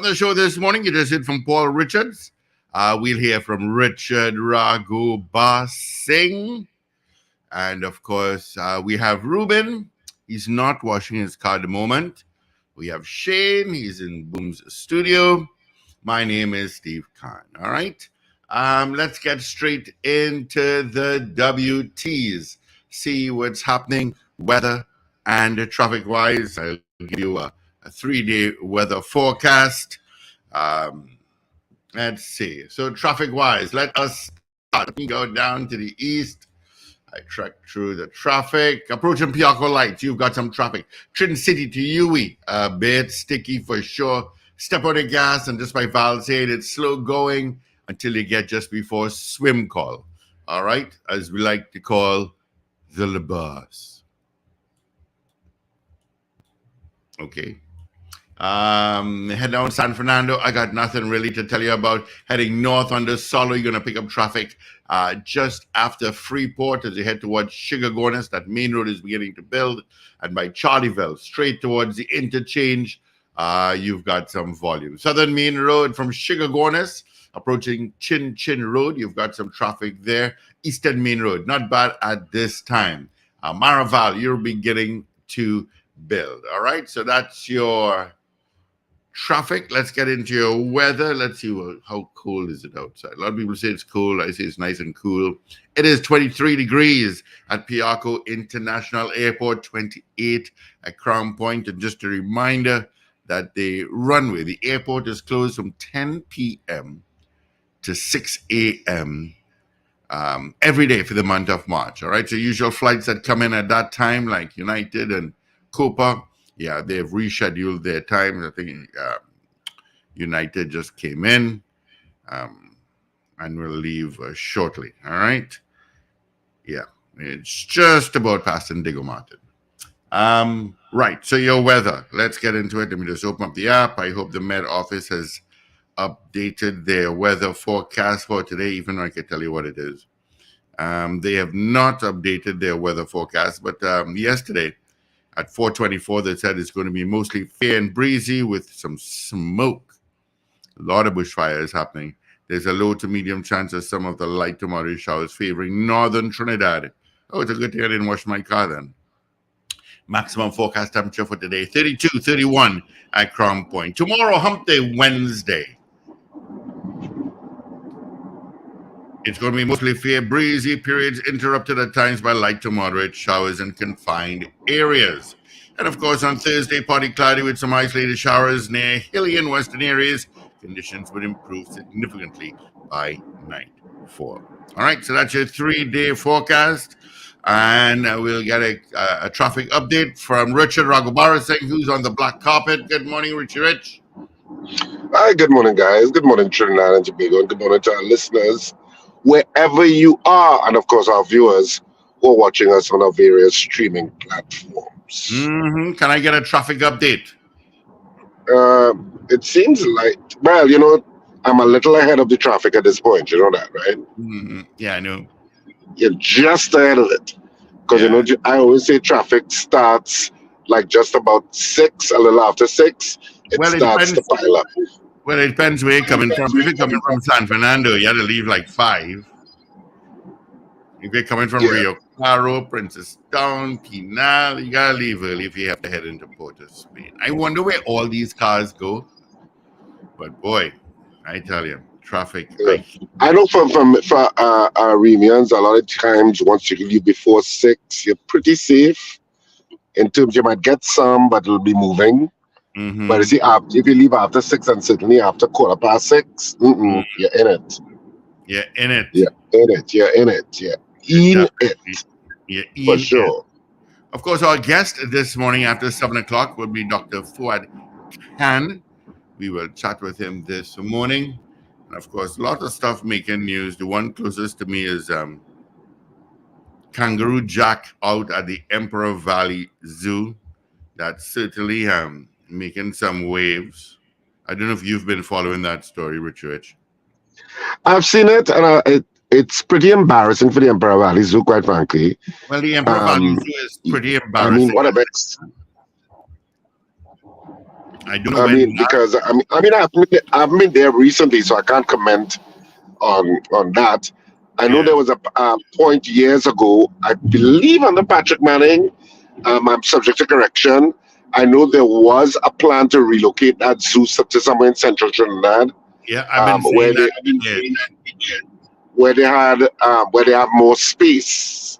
the show this morning, you just heard from Paul Richards. We'll hear from Richard Ragoobarsingh. And of course, we have Ruben. He's not washing his car at the moment. We have Shane. He's in Boom's studio. My name is Steve Khan. All right. Let's get straight into the WTs. See what's happening, weather and traffic-wise. I'll give you a 3-day weather forecast. Let's see. So traffic-wise, let us start. Let me go down to the east. I trek through the traffic. Approaching Piarco Lights, you've got some traffic. Trin City to Uwe, a bit sticky for sure. Step on the gas, and just by Val said, it's slow going until you get just before swim call. All right, as we like to call the Labas. Okay. Head down San Fernando. I got nothing really to tell you about. Heading north on the Solo, you're going to pick up traffic just after Freeport as you head towards Sugargones. That main road is beginning to build. And by Charlieville, straight towards the interchange, you've got some volume. Southern Main Road from Sugargones, approaching Chin Chin Road, you've got some traffic there. Eastern Main Road, not bad at this time. Maraval, you're beginning to build. All right, so that's your traffic. Let's get into your weather. Let's see how cool is it outside. A lot of people say it's cool. I say it's nice and cool. It is 23 degrees at Piarco International Airport, 28 at Crown Point. And just a reminder that the runway, the airport is closed from 10 p.m. to 6 a.m. Every day for the month of March. All right, so usual flights that come in at that time, like United and Copa, yeah, they've rescheduled their time. I think United just came in and will leave shortly. All right. Yeah, it's just about past Indigo Martin. Right, so your weather. Let's get into it. Let me just open up the app. I hope the Met Office has updated their weather forecast for today, even though I can tell you what it is. They have not updated their weather forecast, but yesterday, at 4:24, they said it's going to be mostly fair and breezy with some smoke. A lot of bushfires happening. There's a low to medium chance of some of the light to moderate showers favoring northern Trinidad. Oh, it's a good thing I didn't wash my car then. Maximum forecast temperature for today, 32, 31 at Crown Point. Tomorrow, hump day, Wednesday. It's going to be mostly fair, breezy periods interrupted at times by light to moderate showers in confined areas. And of course, on Thursday, partly cloudy with some isolated showers near hilly and western areas. Conditions would improve significantly by nightfall. All right, so that's your 3-day forecast. And we'll get a traffic update from Richard Ragoobarsingh, who's on the black carpet. Good morning, Richie Rich. Hi, good morning, guys. Good morning, Trinidad and Tobago, and good morning to our listeners, wherever you are, and of course our viewers who are watching us on our various streaming platforms. Can I get a traffic update? It seems like, well, I'm a little ahead of the traffic at this point. You know that, right? Yeah, I know. You're just ahead of it. Because, I always say traffic starts like just about 6, a little after 6. It starts to pile up. Well, it depends where you're coming from. If you're coming from San Fernando, you have to leave like 5. If you're coming from Rio Claro, Princess Town, Pinal, you gotta leave early if you have to head into Port of Spain. I wonder where all these cars go. But boy, I tell you, traffic. Yeah. I know for Armenians, a lot of times once you leave before 6, you're pretty safe. In terms, you might get some, but it'll be moving. But you see, if you leave after 6 and certainly after 6:15, you're in it. You're in it. You're in it. You're in it. You're in it. You're in for sure. Of course, our guest this morning after 7 o'clock will be Dr. Fuad Khan. We will chat with him this morning. And of course, a lot of stuff making news. The one closest to me is Kangaroo Jack out at the Emperor Valley Zoo. That's certainly making some waves. I don't know if you've been following that story, Rich. I've seen it, and it's pretty embarrassing for the Emperor Valley Zoo, quite frankly. Well, the Emperor Valley Zoo is pretty embarrassing. I mean, what a I don't know I when mean, because I've been there recently, so I can't comment on that. I know yeah, there was a point years ago, I believe under Patrick Manning. I'm subject to correction. I know there was a plan to relocate that zoo to somewhere in central Trinidad, yeah. I've been where saying that. Yeah. where they have more space.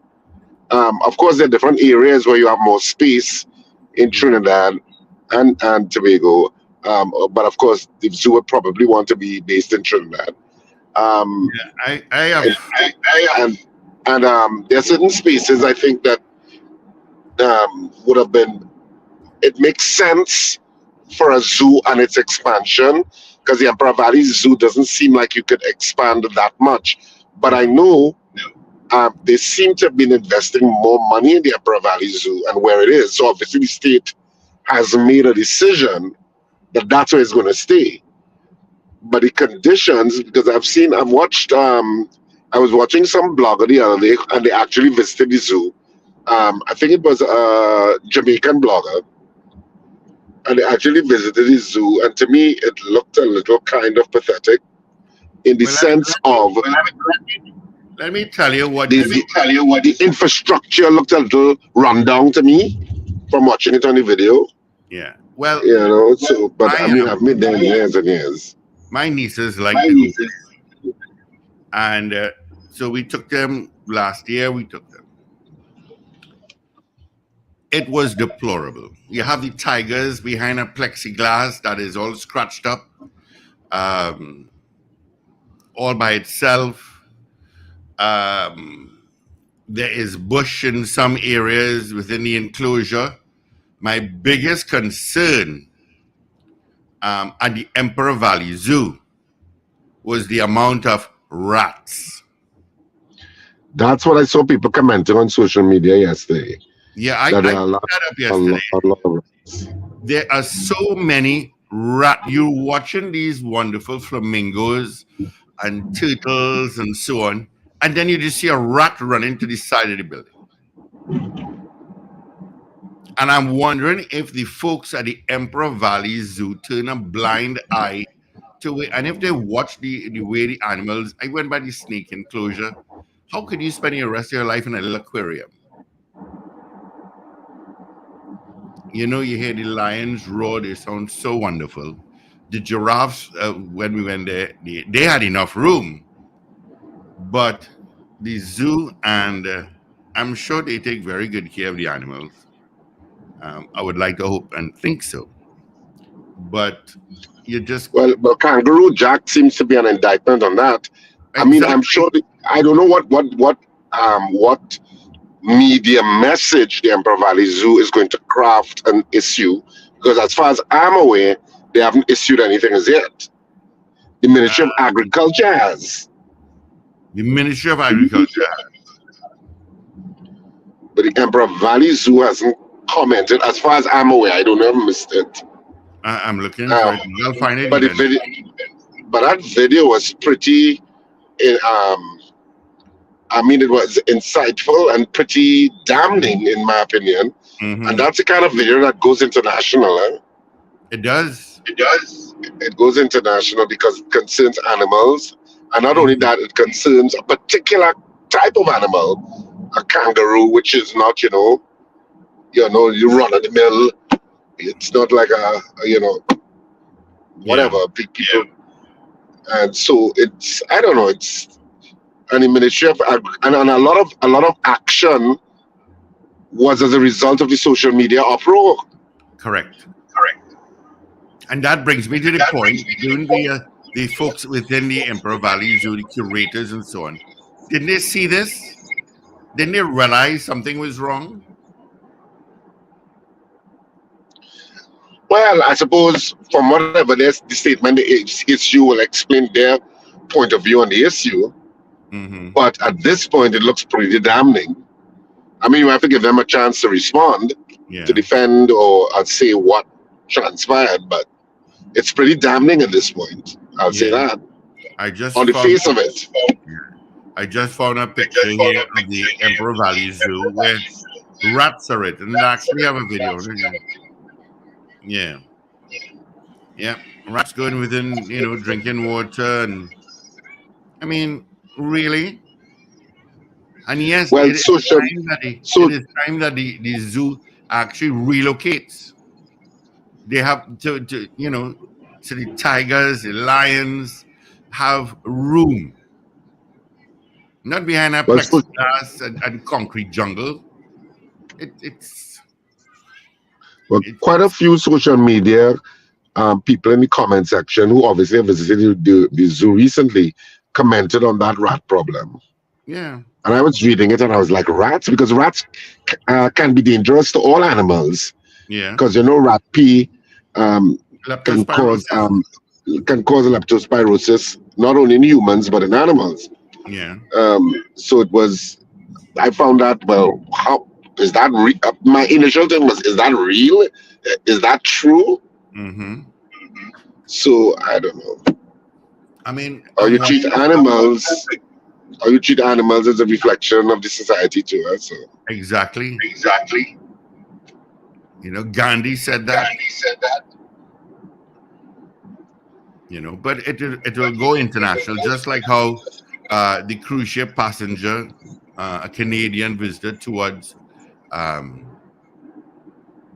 Of course, there are different areas where you have more space in Mhm. Trinidad and Tobago. But of course, the zoo would probably want to be based in Trinidad. Um, I have. and and there are certain spaces I think that would have been. It makes sense for a zoo and its expansion because the Emperor Valley Zoo doesn't seem like you could expand that much. But I No. know they seem to have been investing more money in the Emperor Valley Zoo and where it is. So obviously the state has made a decision that that's where it's going to stay. But the conditions, because I've watched, I was watching some blogger the other day and they actually visited the zoo. I think it was a Jamaican blogger and they actually visited the zoo. And to me, it looked a little kind of pathetic in the Well, sense of let me tell you what the, the infrastructure looked a little rundown to me from watching it on the video. Yeah. Well, You know, so but I my mean, I've been there years and years. my nieces like to go, and so we took them last year. We took them. It was deplorable. You have the tigers behind a plexiglass that is all scratched up, um, all by itself. Um, there is bush in some areas within the enclosure. My biggest concern at the Emperor Valley Zoo was the amount of rats. That's what I saw people commenting on social media yesterday. Yeah, That I there are put that up a yesterday. lot, a lot of There are so many rat. You're watching these wonderful flamingos and turtles and so on, and then you just see a rat run into the side of the building. And I'm wondering if the folks at the Emperor Valley Zoo turn a blind eye to it, and if they watch the way the animals. I went by the snake enclosure. How could you spend the rest of your life in a little aquarium? You know, you hear the lions roar, they sound so wonderful. The giraffes, when we went there, they had enough room, but the zoo, and I'm sure they take very good care of the animals. I would like to hope and think so. But you just, well, Kangaroo Jack seems to be an indictment on that. I mean, I'm exactly, sure I don't know what media message the Emperor Valley Zoo is going to craft and issue because as far as I'm aware, they haven't issued anything as yet. The Ministry of Agriculture has, the Ministry of Agriculture. but the Emperor Valley Zoo hasn't commented. As far as I'm aware, I don't know if I missed it. I'm looking for Um, it. I'll find it but the even. video, but that video was pretty. Um, I mean, it was insightful and pretty damning, in my opinion. And Hmm. that's the kind of video that goes international. Eh? It does. It does. It goes international because it concerns animals, and not only Mhm. that, it concerns a particular type of animal, a kangaroo, which is not, you run of the mill. It's not like Yeah. whatever people. And so it's, I don't know, it's an Ministry of and a lot of action was as a result of the social media uproar. Correct. And that brings me to the point. During the folks within the Emperor Valley Zoo, the curators and so on, didn't they see this? Didn't they realize something was wrong? Well, I suppose from whatever the statement the issue will explain their point of view on the issue. Hmm. But at this point, it looks pretty damning. I mean, you have to give them a chance to respond, to Yeah. defend, or say what transpired. But it's pretty damning at this point. I'll say Yeah. that I just on the found face of it. I just found a picture here of the Emperor Valley Zoo where rats are it, and I actually have a video. Yeah. Yeah, rats going within, drinking water, and I mean, really. And yes, Well, social, it so is time that the zoo actually relocates. They have so the tigers, the lions have room, not behind a well, so, plexiglass and concrete jungle. It's well, quite a it's few social media people in the comment section who obviously have visited the zoo recently commented on that rat problem. yeah, And I was reading it and I was like, rats? Because rats can be dangerous to all animals. yeah, Because rat pee um, can cause leptospirosis. leptospirosis not only in humans but in animals. Yeah. So it was. I found that, well, how is that? My initial thing was, is that real? Is that true? Mm-hmm. So I don't know. I mean, How I'm you treat watching animals? How you treat animals is a reflection of the society too. So exactly. exactly. Gandhi said that. Gandhi said that. But it will go international, just like how the cruise ship passenger, a Canadian visitor towards um,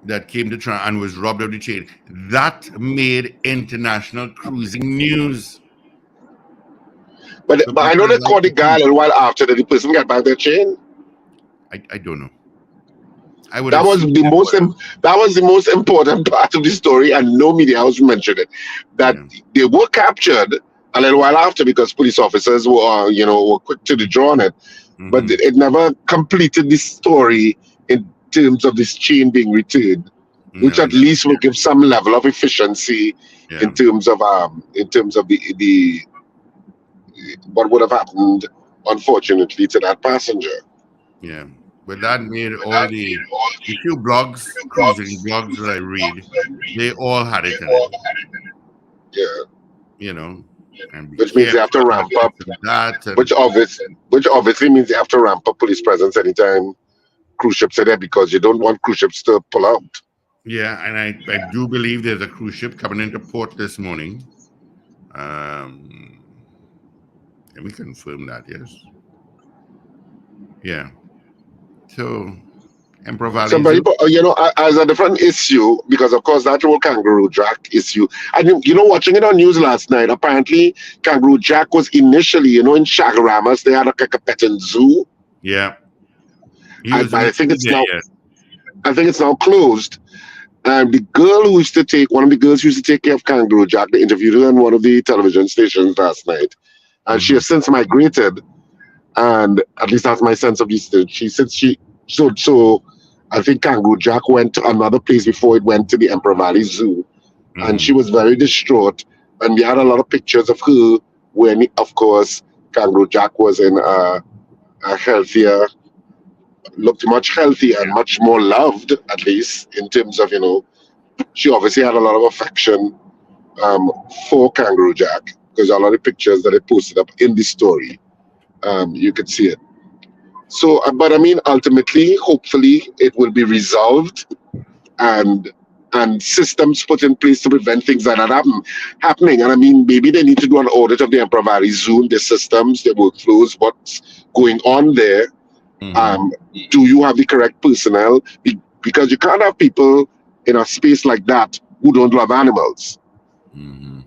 that came to try and was robbed of the chain. That made international cruising news. But So I know people they like caught the to guy a think. little while after that the person got back their chain. I don't know. I would That was assume the they most would. that was the most important part of the story, and no media house mentioned it. That Yeah. they were captured a little while after because police officers were quick to the draw on it, but Mm-hmm. it never completed the story in terms of this chain being returned, which No, at never. least will give some level of efficiency Yeah. in terms of the what would have happened unfortunately to that passenger. Yeah. But that made all the few blogs, cruising blogs that I read, they all had it in it. Yeah, You know, and be which means they have to careful ramp and this up, and that, and which obvious, which obviously means they have to ramp up police presence anytime cruise ships are there because you don't want cruise ships to pull out. yeah, and I do believe there's a cruise ship coming into port this morning. Um, Let me confirm that. Yes. Yeah. So Emperor Valley Somebody, Zoo. but as a different issue, because of course that whole Kangaroo Jack issue. And watching it on news last night, apparently Kangaroo Jack was initially, in Shagaramas, they had like a petting zoo, Yeah, he and was but initially there. Yeah. I think it's now closed. And the girl who used to take one of the girls who used to take care of Kangaroo Jack, they interviewed her on one of the television stations last night, and she Mm-hmm. has since migrated. And at least that's my sense of this. So I think Kangaroo Jack went to another place before it went to the Emperor Valley Zoo, and she Mm-hmm. was very distraught. And we had a lot of pictures of her when, of course, Kangaroo Jack was in a healthier, looked much healthier and much more loved, at least in terms of she obviously had a lot of affection for Kangaroo Jack because a lot of pictures that I posted up in the story, you could see it. So, but I mean, ultimately, hopefully, it will be resolved and systems put in place to prevent things like that happening. And I mean, maybe they need to do an audit of the Emperor Valley Zoo, their systems, their workflows, what's going on there. Mm-hmm. Um, do you have the correct personnel? Because you can't have people in a space like that who don't love animals. Mm-hmm.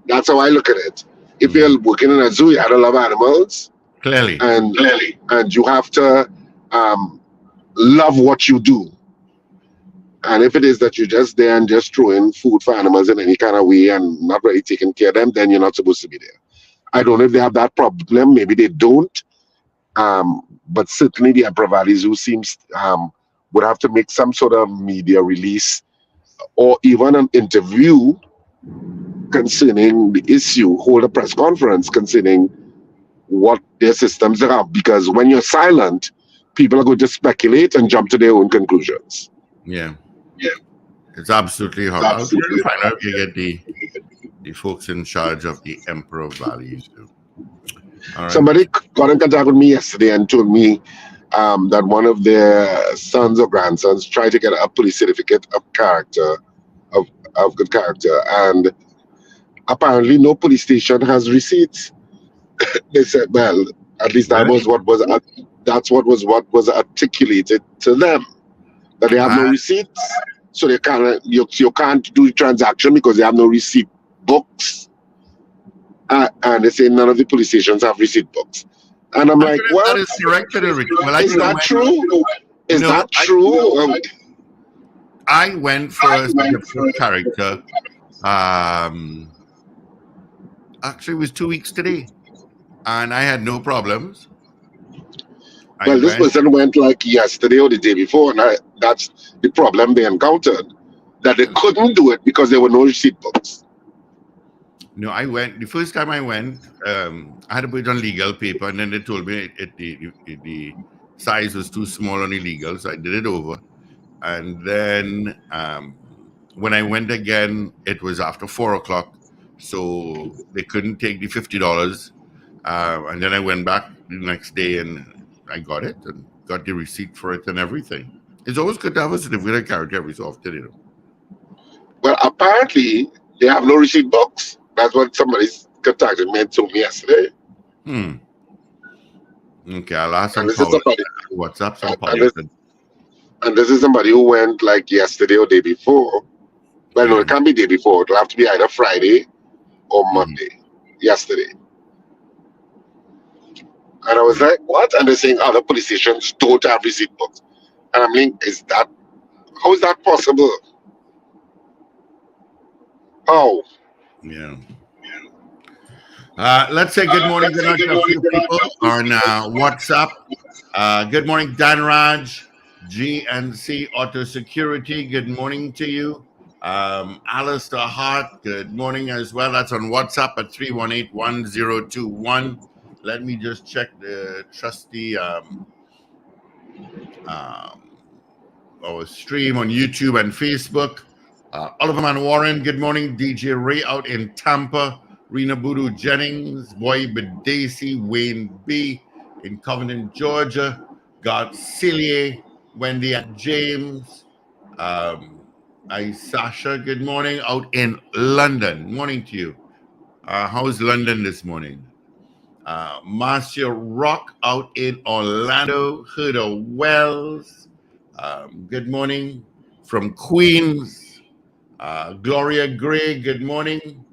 That's how I look at it. If Mm-hmm. you're working in a zoo, you have to love animals, Clearly. and you have to um, love what you do. And if it is that you're just there and just throwing food for animals in any kind of way and not really taking care of them, then you're not supposed to be there. I don't know if they have that problem. Maybe they don't. But certainly the Emperor Valley Zoo seems would have to make some sort of media release or even an interview concerning the issue, hold a press conference concerning what their systems are. Because when you're silent, people are going to speculate and jump to their own conclusions. Yeah. Yeah, It's absolutely it's horrible. I'll try to absolutely find out horrible. if you get the folks in charge of the Emperor Valley Zoo. All right. Somebody got in contact with me yesterday and told me that one of their sons or grandsons tried to get a police certificate of character of good character, and apparently no police station has receipts. They said, well, at least Really? that's what was articulated to them, that they have no Uh, receipts, so you can't do the transaction because they have no receipt books, and they say none of the police stations have receipt books, and I'm I'm not like, sure if that what? is correct or well, I Is didn't that went. true? Is No, that true? I went first as a good character. Um, Actually, it was 2 weeks today, and I had no problems. I Well, this went. person went like yesterday or the day before, and that's the problem they encountered, that they couldn't do it because there were no receipt books. No, I went the first time I went. I had to put it on legal paper, and then they told me the size was too small on illegal, so I did it over. And then when I went again, it was after 4 o'clock, so they couldn't take the $50. And then I went back the next day, and I got it and got the receipt for it and everything. It's always good to have a certificate of character every so often, you know. Well, apparently they have no receipt books. That's what somebody's contacted me and told me yesterday. Hmm. Okay, I'll ask And some this is Paul. somebody, WhatsApp some Paul. and this, and this is somebody who went like yesterday or day before. Well, no, Yeah. it can't be day before. It'll have to be either Friday or Mhm. Monday. Yesterday. And I was like, what? And they're saying other police stations don't have receipt books. And I'm like, how is that possible? How? Yeah. Let's say good morning. Good night to a few people on WhatsApp. Good morning, Dan Raj, GNC Auto Security. Good morning to you. Alistair Hart, good morning as well. That's on WhatsApp at 318-1021. Let me just check the trusty um, our stream on YouTube and Facebook. Oliver Man Warren, good morning. DJ Ray out in Tampa. Rena Boodoo Jennings, Boy Bedesi, Wayne B in Covenant, Georgia. God Cillier, Wendy at James. Sasha, good morning. Out in London. Morning to you. How's London this morning? Marcia Rock out in Orlando. Huda Wells. Good morning from Queens. Gloria Gray, good morning.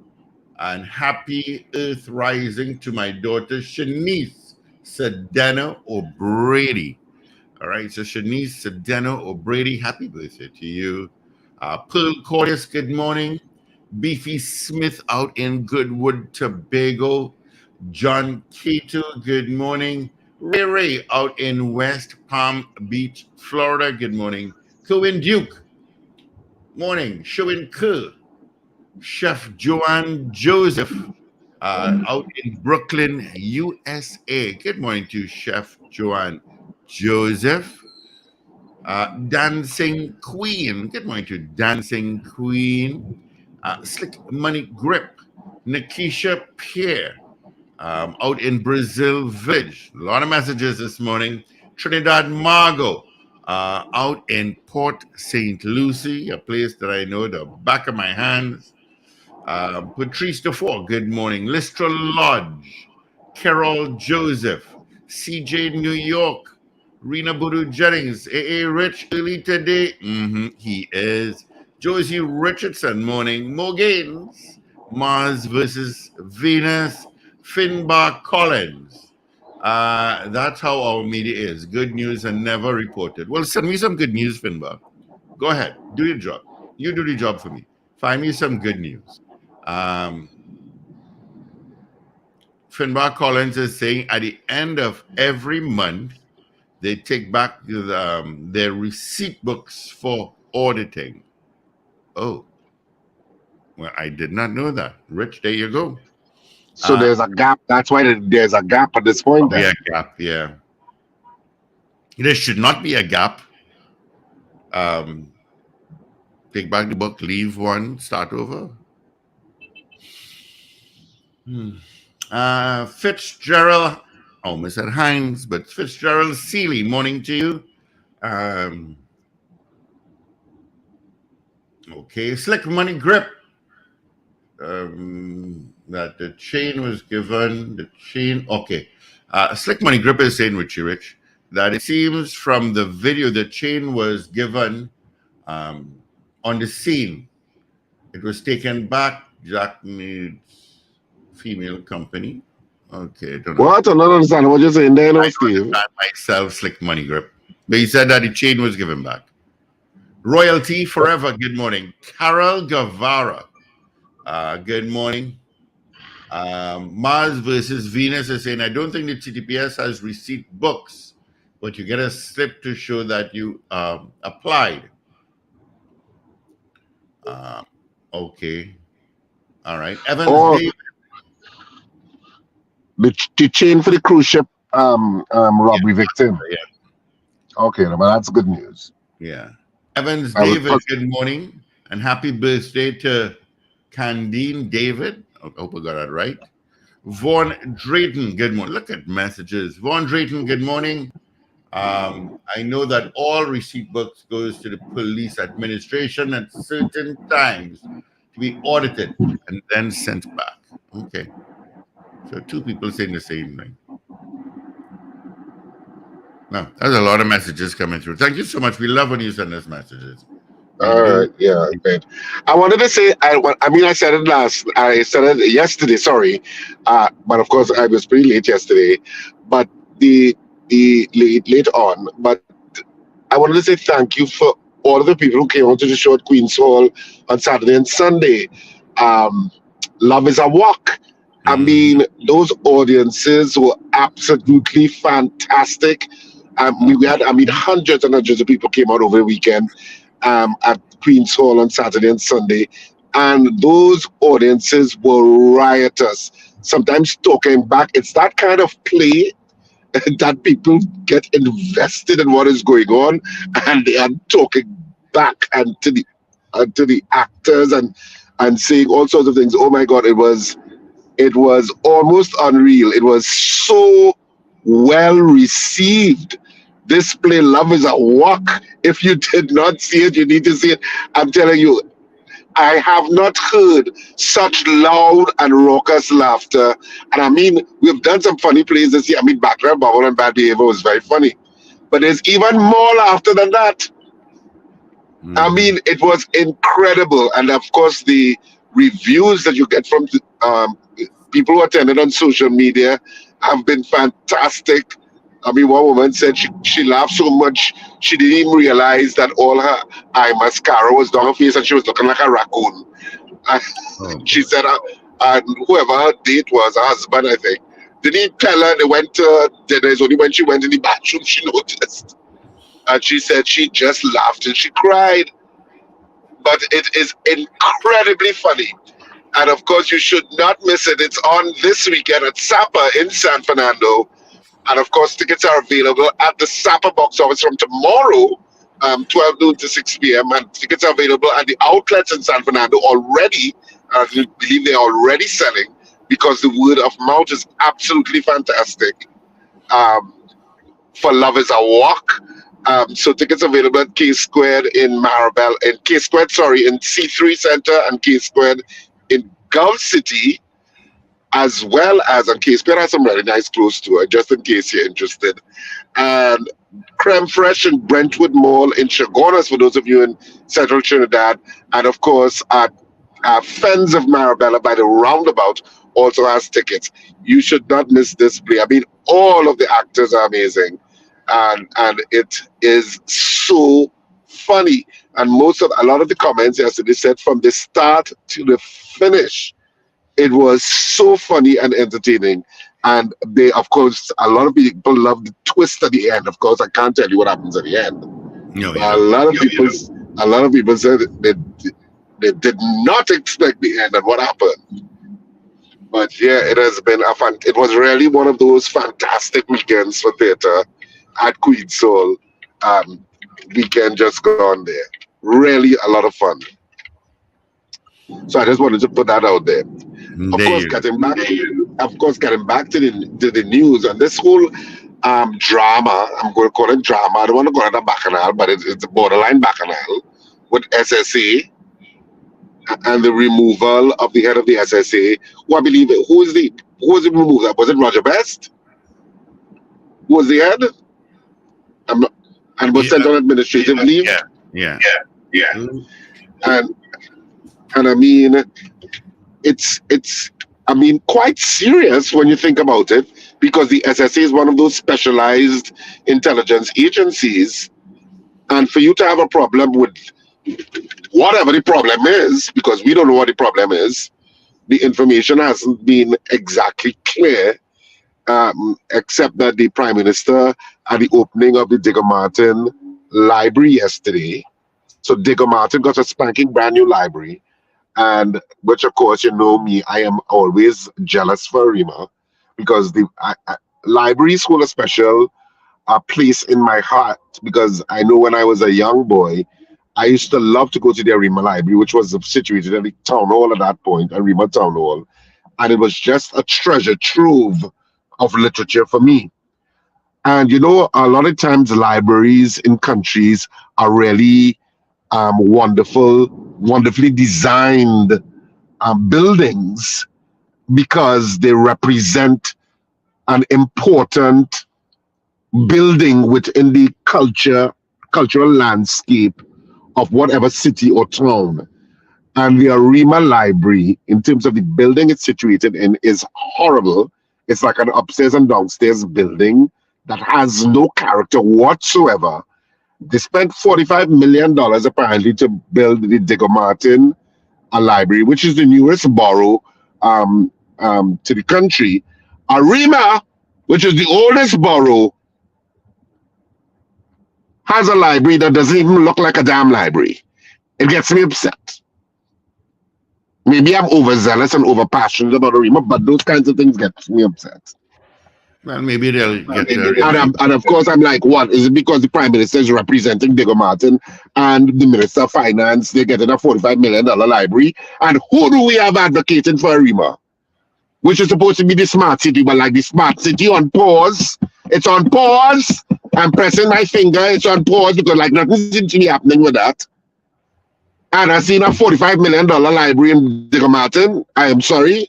And happy Earth Rising to my daughter, Shanice Sedano O'Brady. All right, so Shanice Sedano O'Brady, happy birthday to you. Pearl Cordes, good morning. Beefy Smith out in Goodwood, Tobago. John Cato, good morning. Ray Ray out in West Palm Beach, Florida, good morning. Cohen Duke, morning. Shoin Kerr, Chef Joanne Joseph, out in Brooklyn, USA. Good morning to Chef Joanne Joseph. Dancing Queen. Good morning to Dancing Queen. Slick Money Grip. Nikisha Pierre. Out in Brazil Village. A lot of messages this morning. Trinidad Margot. Out in Port St. Lucie, a place that I know the back of my hands. Patrice Dufour, good morning. Listra Lodge, Carol Joseph, CJ New York, Rena Boodoo Jennings, A.A. Rich early today. He is. Josie Richardson, morning. Mo Gaines, Mars versus Venus, Finbar Collins. That's how our media is. Good news and never reported. Well, send me some good news, Finbar. Go ahead. Do your job. You do the job for me. Find me some good news. Um, Finbar Collins is saying at the end of every month, they take back their receipt books for auditing. Oh, well, I did not know that. Rich, there you go. So there's a gap. That's why there's a gap at this point. Probably Then. a gap, yeah. There should not be a gap. Take back the book, leave one, start over. Fitzgerald, almost at Hines, but Fitzgerald Seeley, morning to you. Okay, Slick Money Grip. That the chain was given. The chain. Okay. Slick Money Grip is saying, Richie Rich, that it seems from the video the chain was given on the scene. It was taken back. Jack needs female company. Okay, I don't know. What? I don't understand what you're saying there, no, I don't Steve. understand myself, Slick Money Grip. But he said that the chain was given back. Royalty Forever, good morning. Carol Guevara, good morning. Mars versus Venus is saying, I don't think the TTPS has receipt books, but you get a slip to show that you applied. Okay. All right. Evans Or David. the chain for the cruise ship robbery victim. Yeah. Okay, well, that's good news. Yeah. Evans I was, David, good morning. And happy birthday to Candine David. I hope I got that right. Vaughn Drayton, good morning. Look at messages. Vaughn Drayton, good morning. I know that all receipt books goes to the police administration at certain times to be audited and then sent back. Okay. So two people saying the same thing. No, there's a lot of messages coming through. Thank you so much. We love when you send us messages. We all do. right, yeah, great. I wanted to say, I said it I said it yesterday, sorry, but of course I was pretty late yesterday, but the late on, but I wanted to say thank you for all of the people who came out to the show at Queen's Hall on Saturday and Sunday. Um, Love is a Walk. I mean, those audiences were absolutely fantastic. We had, hundreds and hundreds of people came out over the weekend at Queen's Hall on Saturday and Sunday, and those audiences were riotous. Sometimes talking back, it's that kind of play that people get invested in what is going on, and they are talking back and to the actors and saying all sorts of things. Oh my God, it was almost unreal. It was so well received. This play, Love is a Walk. If you did not see it, you need to see it. I'm telling you, I have not heard such loud and raucous laughter. And I mean, we've done some funny plays this year. I mean, Background Bubble and Bad Behavior was very funny. But there's even more laughter than that. I mean, it was incredible. And of course, the reviews that you get from people who attended on social media have been fantastic. I mean, one woman said she laughed so much she didn't even realize that all her eye mascara was down her face and she was looking like a raccoon. And she said, whoever her date was, her husband, I think, didn't even tell her they went to dinner. It's only when she went in the bathroom she noticed. And she said she just laughed and she cried. But it is incredibly funny. And of course, you should not miss it. It's on this weekend at Sapa in San Fernando. And of course, tickets are available at the Sapa box office from tomorrow, 12 noon to 6 p.m. And tickets are available at the outlets in San Fernando already. I believe they're already selling because the word of mouth is absolutely fantastic. For Love is a Walk. So tickets available at K Squared in Maribel, in C3 Center and K Squared in Gulf City, as well as, and K Square has some really nice clothes too, just in case you're interested. And Creme Fresh in Brentwood Mall in Chagonas, for those of you in Central Trinidad. And of course, at Fens of Marabella by the roundabout also has tickets. You should not miss this play. I mean, all of the actors are amazing. And it is so funny. And a lot of the comments yesterday said from the start to the finish, it was so funny and entertaining. And they, of course, a lot of people love the twist at the end. Of course, I can't tell you what happens at the end. No, a lot of people said they did not expect the end and what happened. But yeah, it has been it was really one of those fantastic weekends for theatre at Queen's Hall. Weekend just gone there. Really a lot of fun. So I just wanted to put that out there. Of course, getting back to the news and this whole drama, I'm going to call it drama. I don't want to call it a bacchanal, but it's a borderline bacchanal with SSA. and the removal of the head of the SSA, who I believe who was the removal? Was it Roger Best? Who was the head? I'm not, and was sent on administrative leave. Yeah. And I mean, it's I mean quite serious when you think about it, because the SSA is one of those specialized intelligence agencies, and for you to have a problem with whatever the problem is, because we don't know what the problem is, the information hasn't been exactly clear, except that the Prime Minister at the opening of the Digger Martin library yesterday. So Digger Martin got a spanking brand new library, and which of course you know me, I am always jealous for Rima, because the libraries hold a special place in my heart, because I know when I was a young boy, I used to love to go to the Arima Library, which was situated at the town hall at that point, Arima Town Hall, and it was just a treasure trove of literature for me. And you know, a lot of times libraries in countries are really wonderfully designed buildings, because they represent an important building within the cultural landscape of whatever city or town. And the Arima Library, in terms of the building it's situated in, is horrible. It's like an upstairs and downstairs building that has no character whatsoever. They spent $45 million apparently to build the Digger Martin library, which is the newest borough to the country. Arima, which is the oldest borough, has a library that doesn't even look like a damn library. It gets me upset. Maybe I'm overzealous and overpassionate about Arima, but those kinds of things get me upset. Well, maybe they'll get and of course, I'm like, what? Is it because the Prime Minister is representing Digger Martin and the Minister of Finance, they're getting a $45 million library? And who do we have advocating for Arima? Which is supposed to be the smart city, but like the smart city on pause. It's on pause. I'm pressing my finger. It's on pause because like nothing seems to be happening with that. And I've seen a $45 million library in Digger Martin. I am sorry.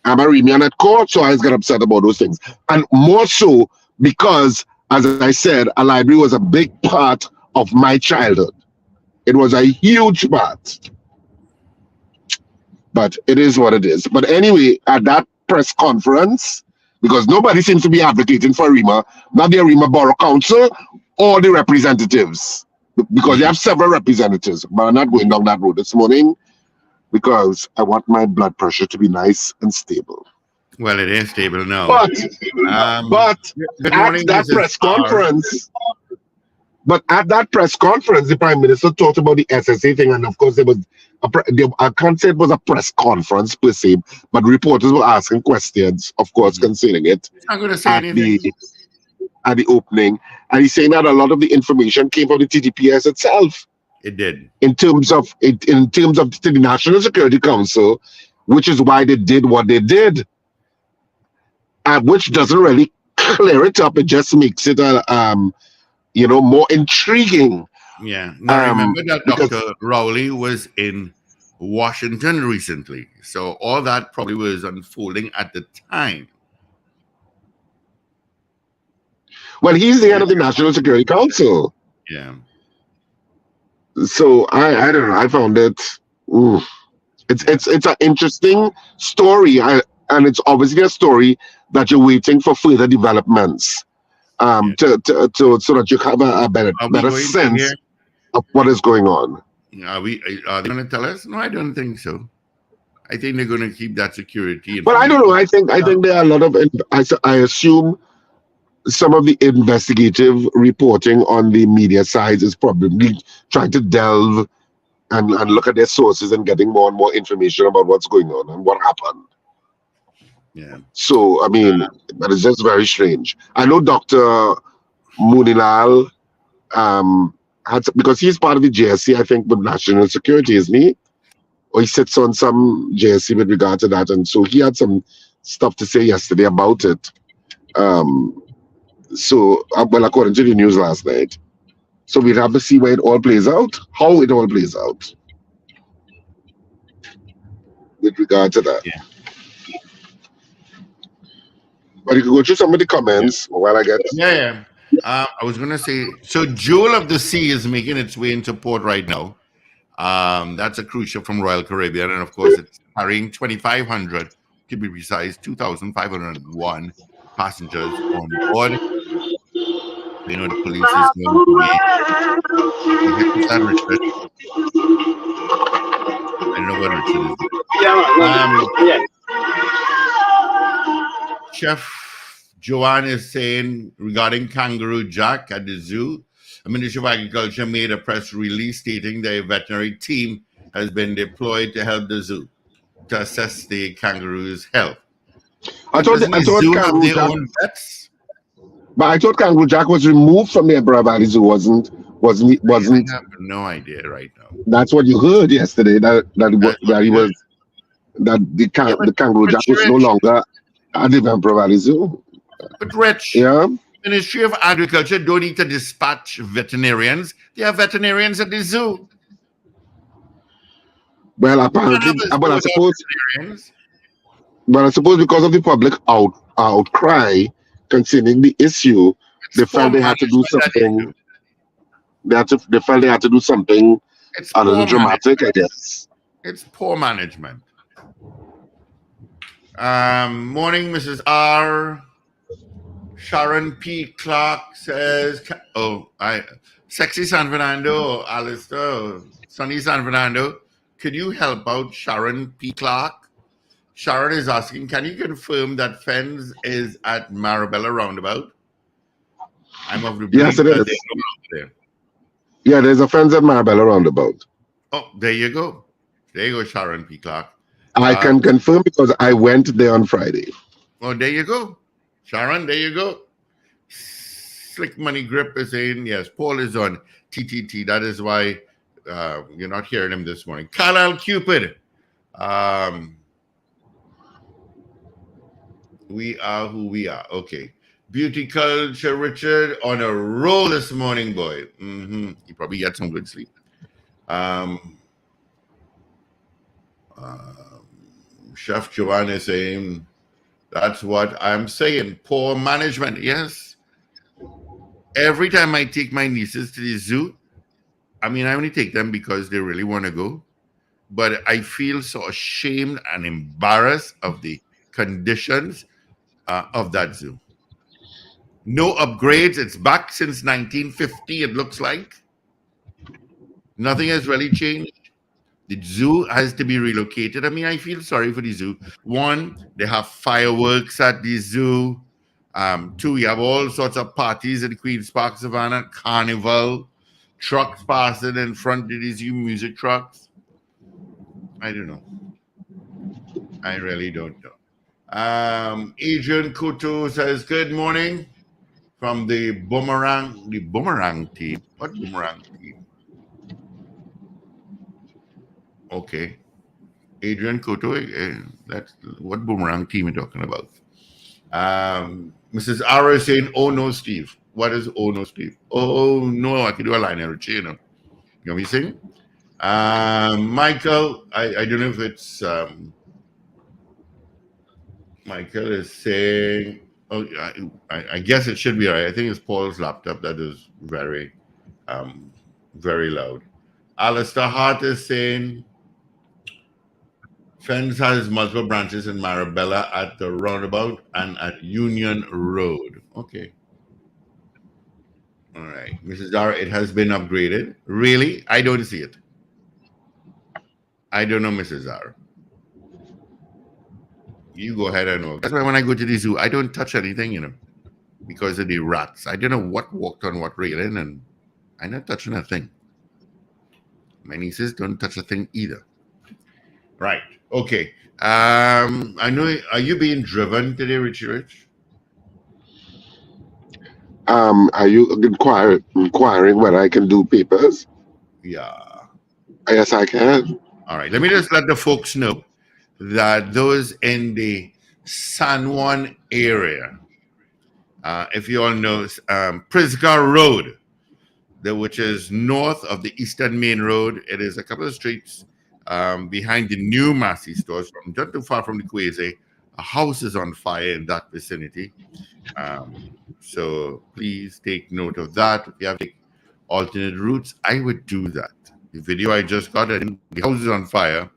I'm a Remian at court, so I just get upset about those things. And more so because, as I said, a library was a big part of my childhood. It was a huge part. But it is what it is. But anyway, at that press conference, because nobody seems to be advocating for Arima, not the Arima Borough Council or the representatives, because they have several representatives. But I'm not going down that road this morning, because I want my blood pressure to be nice and stable. Well, it is stable now. But at that press conference, the Prime Minister talked about the SSA thing, and of course there was I can't say it was a press conference per se, but reporters were asking questions, of course, concerning it. I'm going to say anything. At the opening, and he's saying that a lot of the information came from the TTPS itself. It did. In terms of the National Security Council, which is why they did what they did, which doesn't really clear it up. It just makes it more intriguing. Yeah. Now remember that Dr. Rowley was in Washington recently, so all that probably was unfolding at the time. Well, he's the head of the National Security Council. Yeah. So I don't know. I found it. It's an interesting story, and it's obviously a story that you're waiting for further developments, so that you have a better sense of what is going on. Are they going to tell us? No, I don't think so. I think they're going to keep that security. But I don't know. I think there are a lot of. I assume some of the investigative reporting on the media side is probably trying to delve and look at their sources and getting more and more information about what's going on and what happened. Yeah. So, I mean, but it's just very strange. I know Dr. Munilal because he's part of the JSC, I think, with national security, isn't he? Or he sits on some JSC with regard to that. And so he had some stuff to say yesterday about it. So, well, according to the news last night. So we'd have to see where it all plays out, how it all plays out. with regard to that. Yeah. But you can go through some of the Yeah. comments while I get. Yeah. I was gonna say, so Jewel of the Sea is making its way into port right now. That's a cruise ship from Royal Caribbean, and of course, it's carrying 2,500, to be precise, 2,501 passengers on board. You know, the police is going to be. Oh, here comes that Richard. I don't know what Richard is doing. Yeah. Chef Joanne is saying regarding Kangaroo Jack at the zoo, the Ministry of Agriculture made a press release stating that a veterinary team has been deployed to help the zoo to assess the kangaroo's health. I But thought doesn't the zoo have Kangaroo their Jack, own vets? but I thought Kangaroo Jack was removed from the Emperor Valley Zoo. Wasn't. I have no idea right now. That's what you heard yesterday. That That's what he we heard. was that Yeah, the Kangaroo Jack was no Rich, longer at the Emperor Valley Zoo. but Rich, Yeah. Ministry of Agriculture don't need to dispatch veterinarians. They have veterinarians at the zoo. Well, We don't apparently, have a zoo but I without suppose, veterinarians. because of the public outcry concerning the issue, they It's poor felt they had to do management that something. issue. They felt they had to do something It's a little poor management. dramatic, I guess. It's poor management. Morning, Mrs. R. Sharon P. Clark says, Sexy San Fernando, Alistair, Sunny San Fernando, could you help out Sharon P. Clark? Sharon is asking, can you confirm that Fens is at Marabella Roundabout? I'm of the belief Yes, it that is. they're no longer there. Yeah, there's a fence at Marabella roundabout. Oh, there you go. There you go, Sharon P. Clark. I can confirm because I went there on Friday. Oh, there you go. Sharon, there you go. Slick Money Grip is saying, yes, Paul is on TTT. That is why you're not hearing him this morning. Carlisle Cupid. We are who we are. Okay. Beauty Culture Richard on a roll this morning, boy. He probably got some good sleep. Chef Joanne is saying, that's what I'm saying. Poor management. Yes. Every time I take my nieces to the zoo, I mean, I only take them because they really want to go. But I feel so ashamed and embarrassed of the conditions of that zoo. No upgrades. It's back since 1950, it looks like. Nothing has really changed. The zoo has to be relocated. I mean, I feel sorry for the zoo. One, they have fireworks at the zoo. Two, you have all sorts of parties at the Queen's Park Savannah, carnival, trucks passing in front of the zoo, music trucks. I don't know. I really don't know. Adrian Kuto says, good morning from the boomerang team. What boomerang team? Okay. Adrian Kuto, that's what boomerang team you're talking about. Mrs. Ara is saying, oh no, Steve. What is oh no, Steve? Oh no, I can do a line every you know. You know what I'm saying? Michael, I don't know if it's Michael is saying, oh, I guess it should be right. I think it's Paul's laptop that is very, very loud. Alistair Hart is saying, Fens has multiple branches in Marabella at the roundabout and at Union Road. Okay. All right. Mrs. Dara, it has been upgraded. Really? I don't see it. I don't know, Mrs. Dara. You go ahead and know. That's why when I go to the zoo, I don't touch anything, you know, because of the rats. I don't know what walked on what railing, and I'm not touching a thing. My nieces don't touch a thing either. Right. Okay. I know. Are you being driven today, Richie Rich? Are you inquiring whether I can do papers? Yeah. Yes, I can. All right. Let me just let the folks know that those in the San Juan area, if you all know, Prisca Road, which is north of the Eastern Main Road, it is a couple of streets behind the new Massey stores, not too far from the Quasi. A house is on fire in that vicinity. So please take note of that. If you have to take alternate routes, I would do that. The video I just got, I think the house is on fire,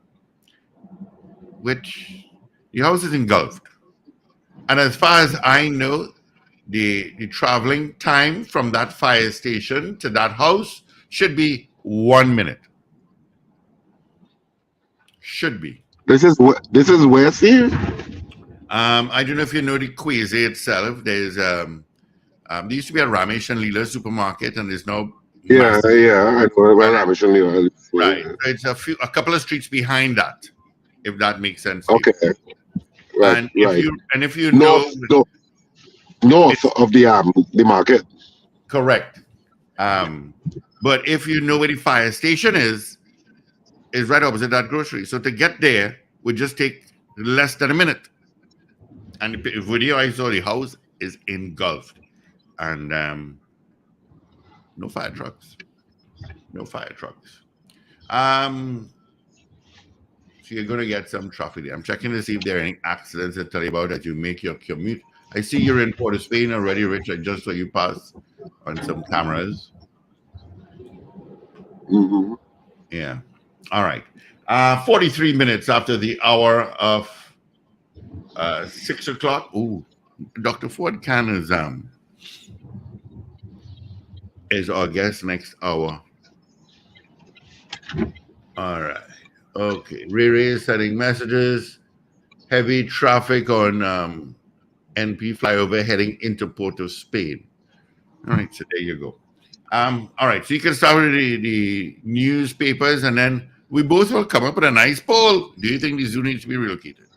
which the house is engulfed. And as far as I know, the traveling time from that fire station to that house should be 1 minute. Should be. This is where, Steve? I don't know if you know the Quasi itself. There's there used to be a Ramesh and Leela supermarket, and there's now I know where Ramesh and Leela. Right. It's a couple of streets behind that, if that makes sense. Okay. Right. And if you north of the market. Correct. But if you know where the fire station is right opposite that grocery. So to get there would just take less than a minute. And the video I saw, the house is engulfed. And no fire trucks. No fire trucks. So you're going to get some traffic there. I'm checking to see if there are any accidents to tell you about as you make your commute. I see you're in Port of Spain already, Rich. I just saw you pass on some cameras. Mm-hmm. Yeah. All right. 43 minutes after the hour of 6 o'clock. Ooh, Dr. Ford Can is our guest next hour. All right. Okay. Ray is sending messages. Heavy traffic on NP flyover heading into Port of Spain. All right. So there you go. All right. So you can start with the newspapers, and then we both will come up with a nice poll. Do you think the zoo needs to be relocated?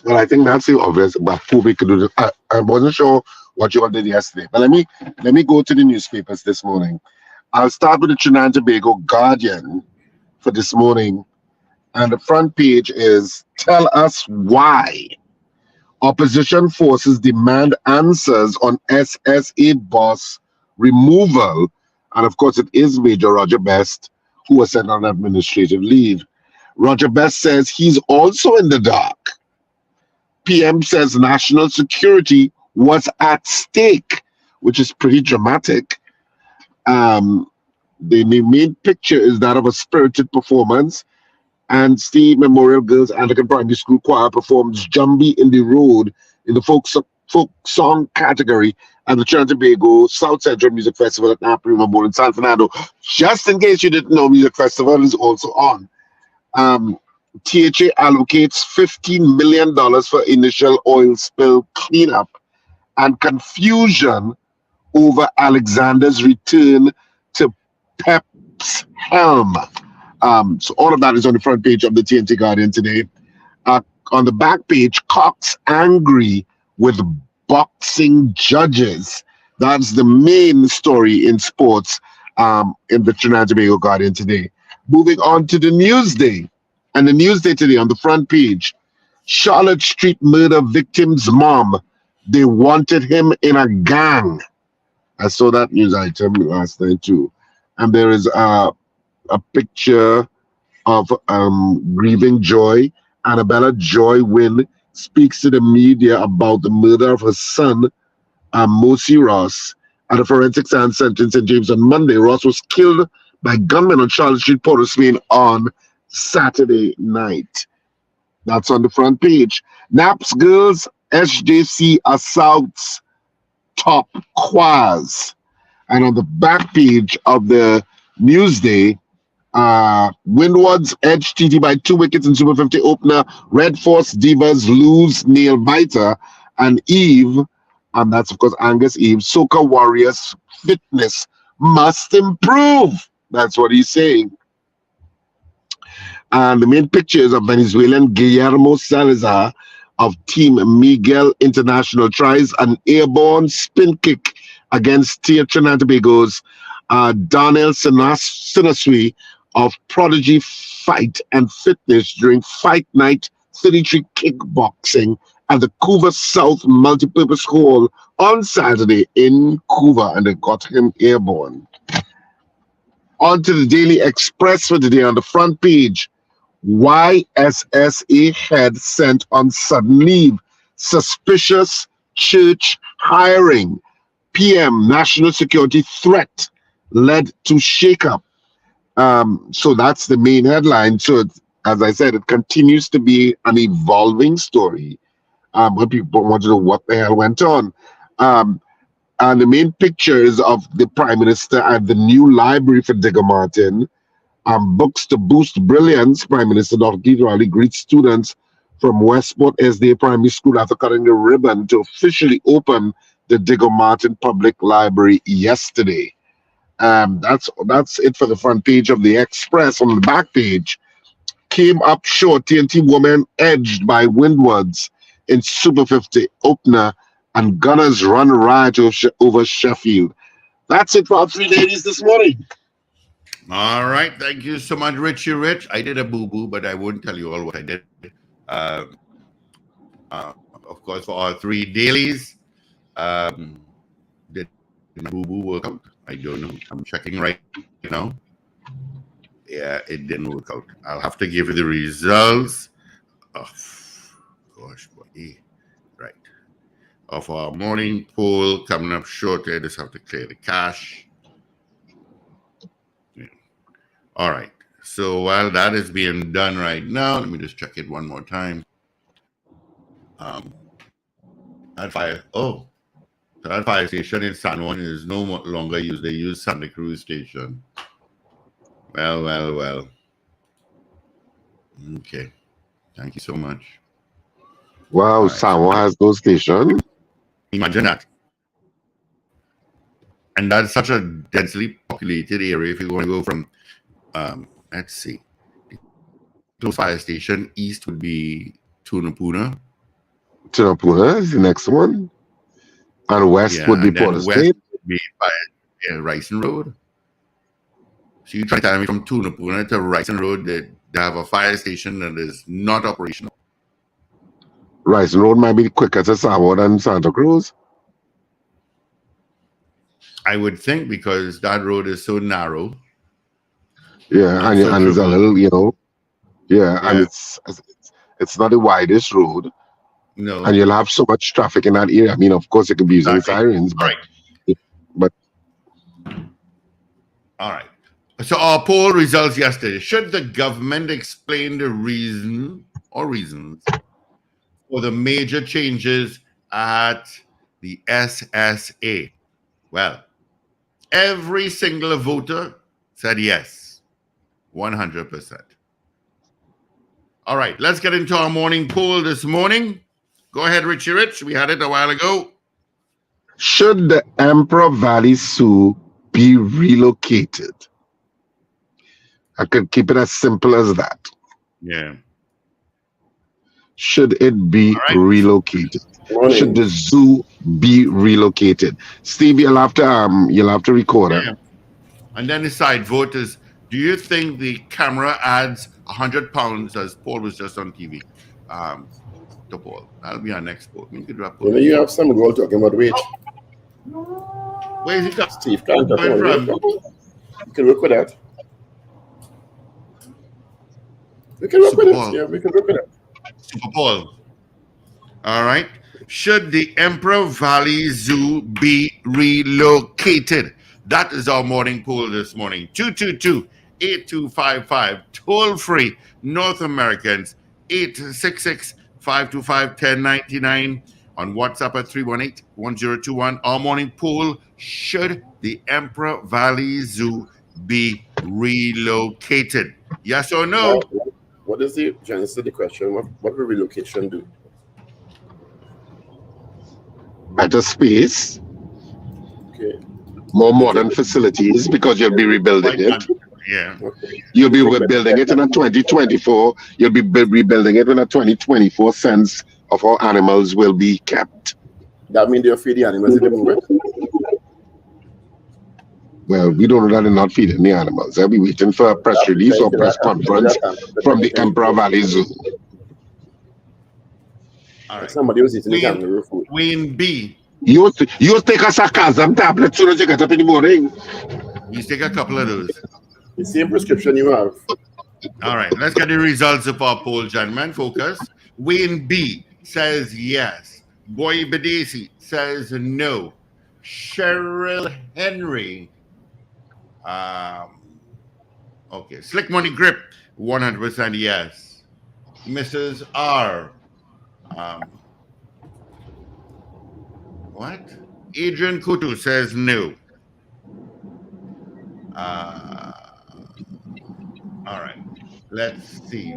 Well, I think that's the obvious, but who we could do this. I wasn't sure what you all did yesterday, but let me go to the newspapers this morning. I'll start with the Trinidad and Tobago Guardian for this morning, and the front page is "Tell us why." Opposition forces demand answers on SSA boss removal, and of course, it is Major Roger Best who was sent on administrative leave. Roger Best says he's also in the dark. PM says national security was at stake, which is pretty dramatic. The main picture is that of a spirited performance, and Steve Memorial Girls Anglican Primary School Choir performs Jumbie in the Road in the folk song category at the Trinidad and Tobago South Central Music Festival at Napoli Memorial in San Fernando. Just in case you didn't know, Music Festival is also on. THA allocates $15 million for initial oil spill cleanup, and confusion over Alexander's return to Pep's helm. So all of that is on the front page of the TNT Guardian today. On the back page, Cox angry with boxing judges. That's the main story in sports in the Trinidad and Tobago Guardian today. Moving on to the Newsday. And the Newsday today on the front page, Charlotte Street murder victim's mom. They wanted him in a gang. I saw that news item last night too. And there is a picture of grieving Joy. Annabella Joy Wynn speaks to the media about the murder of her son, Mosi Ross, at a forensic science center in St. James on Monday. Ross was killed by gunmen on Charlotte Street, Port of Spain on Saturday night. That's on the front page. Naps girls SJC assaults top choirs. And on the back page of the Newsday, Windward's edge TT by 2 wickets in Super 50 opener. Red Force Divas lose nail biter, and Eve, and that's of course Angus Eve, Soca Warriors fitness must improve. That's what he's saying. And the main picture is of Venezuelan Guillermo Salazar of Team Miguel International tries an airborne spin kick against Trinidad and Tobago's Darnell Sinaswi of Prodigy Fight and Fitness during Fight Night 33 kickboxing at the Couva South Multipurpose Hall on Saturday in Couva, and they got him airborne. On to the Daily Express for today on the front page. YSSA head sent on sudden leave. Suspicious church hiring. PM national security threat led to shakeup. So that's the main headline. So as I said, it continues to be an evolving story. Where people want to know what the hell went on. And the main pictures of the Prime Minister at the new library for Digger Martin. Books to boost brilliance. Prime Minister Dr. Keith Rowley greets students from Westport SDA Primary School after cutting the ribbon to officially open the Digger Martin Public Library yesterday. That's it for the front page of the Express. On the back page, came up short. TNT woman edged by Windwards in Super 50 opener, and Gunners run riot over Sheffield. That's it for our three ladies this morning. All right. Thank you so much, Richie Rich. I did a boo-boo, but I won't tell you all what I did. Of course, for our three dailies, did boo-boo work out? I don't know. I'm checking right now. Yeah, it didn't work out. I'll have to give you the results. Oh, gosh, buddy. Right. Of our morning poll coming up shortly. I just have to clear the cache. Yeah. All right. So while that is being done right now, let me just check it one more time. That fire station in San Juan is no longer used. They use Santa Cruz Station. Well. Okay. Thank you so much. Wow, right. San Juan has no station. Imagine that. And that's such a densely populated area. If you want to go from, let's see, close fire station east would be Tunapuna. Tunapuna is the next one. And west would be Port State. Would be by Ricin Road. So you try to tell me from Tunapuna to Ricin Road that they have a fire station that is not operational. Ricin Road might be quicker to San Juan than Santa Cruz. I would think, because that road is so narrow. Yeah, and it's a little, and it's not the widest road. No. And you'll have so much traffic in that area. I mean, of course, it could be using sirens, but, right. But all right. So our poll results yesterday. Should the government explain the reason or reasons for the major changes at the SSA? Well, every single voter said yes, 100%. All right, let's get into our morning poll this morning. Go ahead, Richie Rich. We had it a while ago. Should the Emperor Valley Zoo be relocated? I could keep it as simple as that. Yeah. Should it be relocated? Should the zoo be relocated? Steve, you'll have to record it. And then the side vote is, do you think the camera adds 100 pounds, as Paul was just on TV? To Paul. That'll be our next poll. We could drop poll. You have some girl talking about wage. Where is it? Steve can't talk about wage. You can work with that. We can work with it. Yeah, we can work with it. Super Paul. All right. Should the Emperor Valley Zoo be relocated? That is our morning poll this morning. 222-8255. Toll free. North Americans 866-525-1099. On WhatsApp at 318-1021. Our morning poll. Should the Emperor Valley Zoo be relocated? Yes or no? What is the genesis of the question? What will relocation do? Better space. Okay. More modern facilities, because you'll be rebuilding it. Yeah. Okay. You'll be rebuilding it in a 2024. You'll be rebuilding it in a 2024 sense of how animals will be kept. That means they'll feed the animals in the movement? Well, we don't know that they're not feeding the animals. They'll be waiting for a press release or press conference from the Emperor Valley Zoo. All right. Somebody was eating the kangaroo food. Queen B. You take a sarcasm tablet soon as you get up in the morning. You take a couple of those. The same prescription you have. All right, let's get the results of our poll, gentlemen. Focus. Wayne B says yes. Boy Badesi says no. Cheryl Henry. Okay. Slick Money Grip, 100% yes. Mrs. R. What? Adrian Kutu says no. All right. Let's see.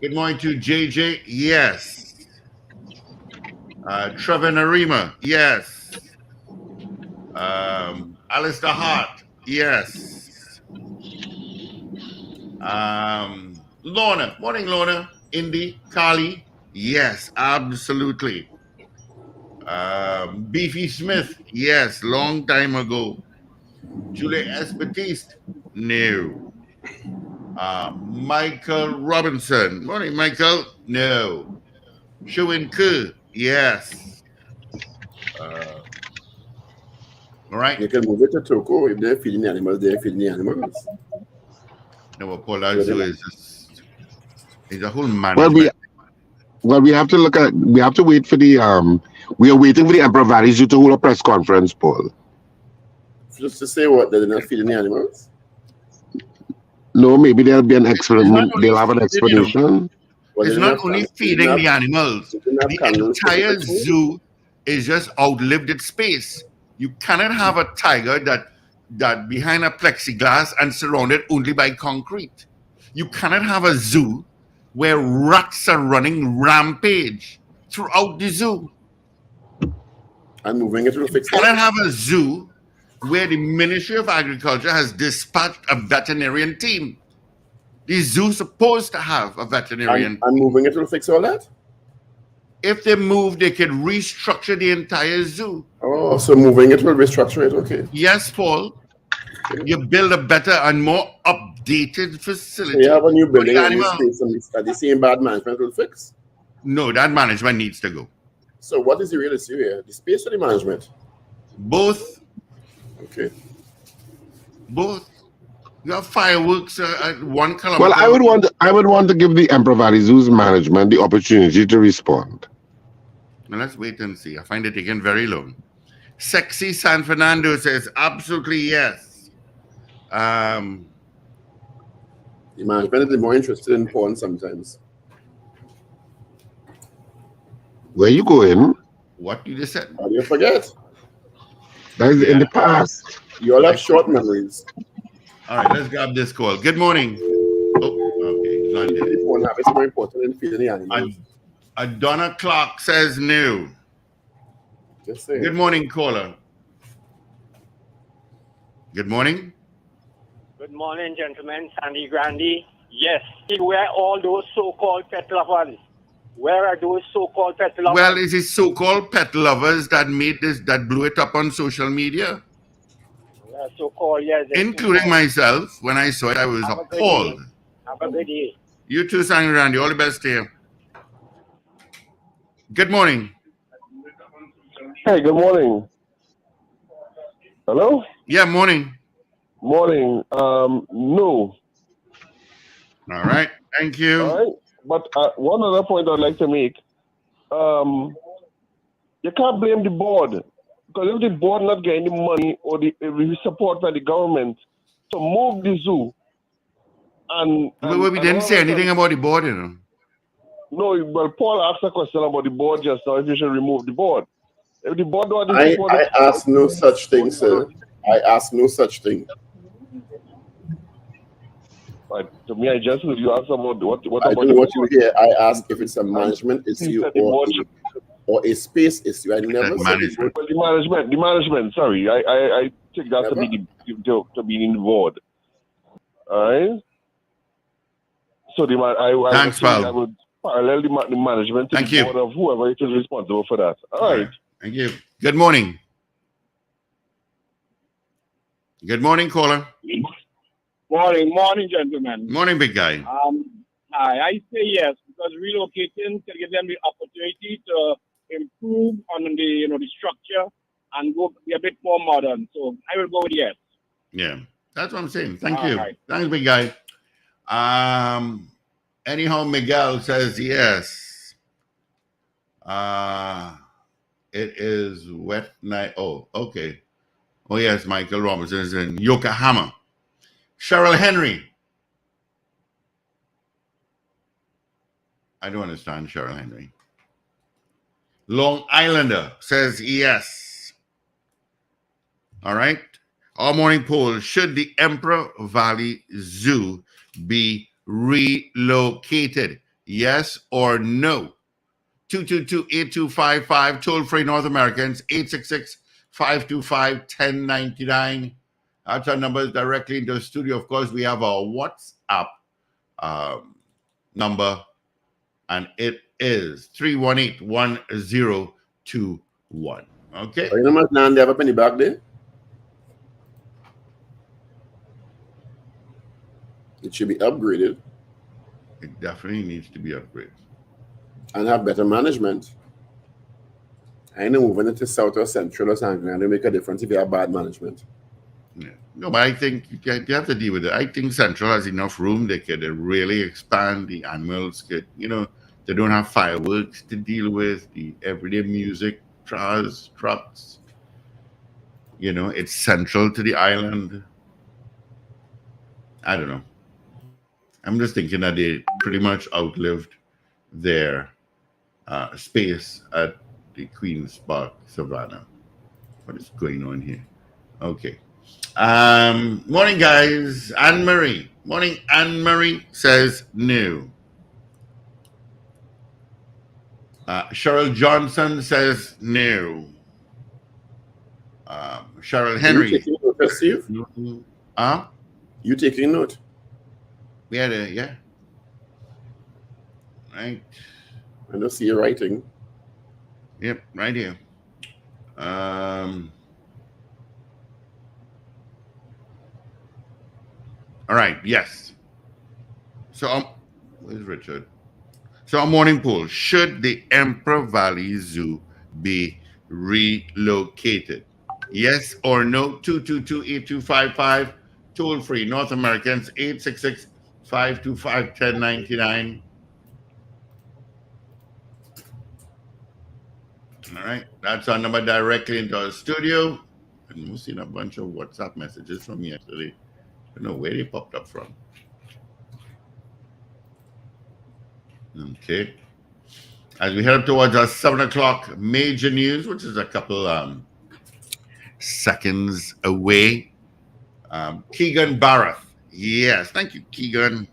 Good morning to JJ. Yes. Trevor Narima. Yes. Alistair Hart. Yes. Lorna. Morning, Lorna. Indy. Kali. Yes, absolutely. Beefy Smith. Yes, long time ago. Julia S. Batiste. No. Michael Robinson. Morning, Michael. No. Shuin Ku. Yes. All right. You can move it to Toko if they're feeding the animals, they're feeding the animals. No, Paula Zoo is just, it's a whole Well, management. we have to look at. We have to wait for the. We are waiting for the Emperor Valley Zoo to hold a press conference, Paul. Just to say what? They're not feeding the animals? No, maybe there'll be an explanation. only They'll have an feeding, you know. explanation. Well, It's not only feeding the animals. The entire zoo is just outlived its space. You cannot have a tiger that behind a plexiglass and surrounded only by concrete. You cannot have a zoo where rats are running rampage throughout the zoo. I'm moving it to the fixed. You cannot have a zoo where the Ministry of Agriculture has dispatched a veterinarian team. The zoo's supposed to have a veterinarian. I'm moving it to fix all that. If they move, they could restructure the entire zoo. Oh, so moving it will restructure it, okay. Yes, Paul. You build a better and more updated facility. So you have a new building and new space and the same bad management will fix? No, that management needs to go. So what is the real issue here? The space or the management? Both. Okay. Both. You have fireworks at 1 kilometer. Well, I would want to give the Emperor Valley Zoo's management the opportunity to respond. Now let's wait and see. I find it taking very long. Sexy San Fernando says absolutely yes. The management is more interested in porn sometimes. Where you going? What you just said? How do you forget? That is in the past. You all have short memories. All right, let's grab this call. Good morning. Oh, okay. He's not there. Porn habits more important than feeding the animals. Donna Clark says no. Just saying. Good morning, caller. Good morning. Good morning, gentlemen. Sandy Grandy. Yes. Where are all those so-called pet lovers? Where are those so-called pet lovers? Well, it's the so-called pet lovers that made this, that blew it up on social media. So-called, yes. Including myself. When I saw it, I was appalled. Have a good day. You too, Sandy Grandy. All the best to you. Good morning. Hey, good morning. Hello? Yeah, morning. Morning. No. All right. Thank you. All right. But one other point I'd like to make. You can't blame the board. Because if the board not getting the money or the support by the government to move the zoo, and we didn't say anything about the board, you know. No, well, Paul asked a question about the board just now, if you should remove the board. If the board don't I asked no such thing, sir. I asked no such thing. But to me, I just heard you ask about what I about don't know what you hear. I asked if it's a management issue or a space issue. I never said management. Well, the management. Sorry, I take that to be in the board. All right. So Thanks, pal. I would parallel the management to Thank the you. board of whoever is responsible for that. All right. Thank you. Good morning. Good morning, caller. Morning, gentlemen. Morning, big guy. I say yes because relocating can give them the opportunity to improve on the structure and go be a bit more modern. So I will go with yes. Yeah, that's what I'm saying. Thank All you. right. Thanks, big guy. Anyhow, Miguel says yes. It is wet night. Oh, okay. Oh, yes, Michael Robinson is in Yokohama. Cheryl Henry. I don't understand Cheryl Henry. Long Islander says yes. All right. Our morning poll: should the Emperor Valley Zoo be relocated? Yes or no? 222-8255, toll free North Americans, 866-525-1099. That's our numbers directly into the studio. Of course, we have our WhatsApp number, and it is 318-1021. Okay. You know what, now they have a penny back there? It should be upgraded. It definitely needs to be upgraded. And have better management. I know moving it to South or Central or something, and it make a difference if you have bad management. Yeah. No, but I think you have to deal with it. I think Central has enough room. They could really expand. The animals could, they don't have fireworks to deal with, the everyday music, trucks. It's central to the island. I don't know. I'm just thinking that they pretty much outlived their space at the Queen's Park Savannah. What is going on here? Okay. Morning, guys. Anne-Marie. Morning, Anne-Marie says no. Cheryl Johnson says no. Cheryl Henry. You taking note, Steve? You taking note? Yeah. Right. I don't see you writing. Yep, right here. All right, yes. So, where's Richard? So, our morning poll: should the Emperor Valley Zoo be relocated? Yes or no? 222-8255, toll free North Americans, 866-525-1099. All right, that's our number directly into our studio. And we've seen a bunch of WhatsApp messages from yesterday. I don't know where they popped up from. Okay. As we head up towards our 7 o'clock major news, which is a couple seconds away. Keegan Barrath. Yes, thank you, Keegan.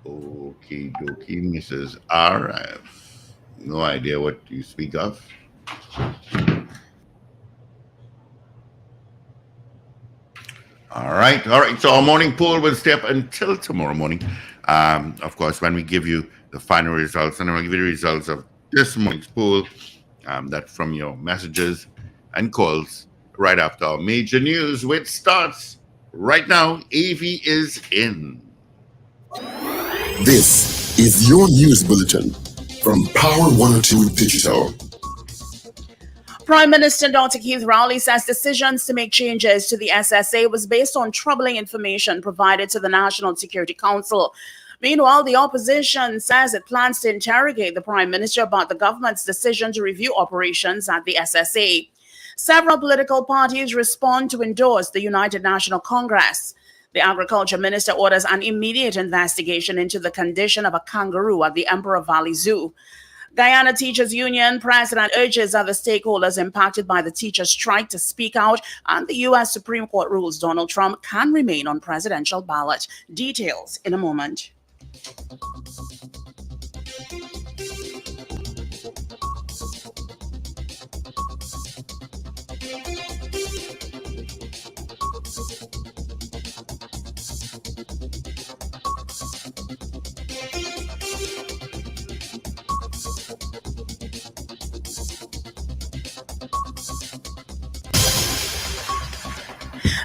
Okay, dokie, Mrs. R. I have no idea what you speak of. All right. So our morning poll will stay up until tomorrow morning. Of course, when we give you the final results, and I'll give you the results of this morning's poll, that's from your messages and calls right after our major news, which starts right now. AV is in. This is your news bulletin from Power 102 Digital. Prime Minister Dr. Keith Rowley says decisions to make changes to the SSA was based on troubling information provided to the National Security Council. Meanwhile, the opposition says it plans to interrogate the Prime Minister about the government's decision to review operations at the SSA. Several political parties respond to endorse the United National Congress. The Agriculture Minister orders an immediate investigation into the condition of a kangaroo at the Emperor Valley Zoo. Guyana Teachers Union president urges other stakeholders impacted by the teachers' strike to speak out, and the U.S. Supreme Court rules Donald Trump can remain on presidential ballot. Details in a moment.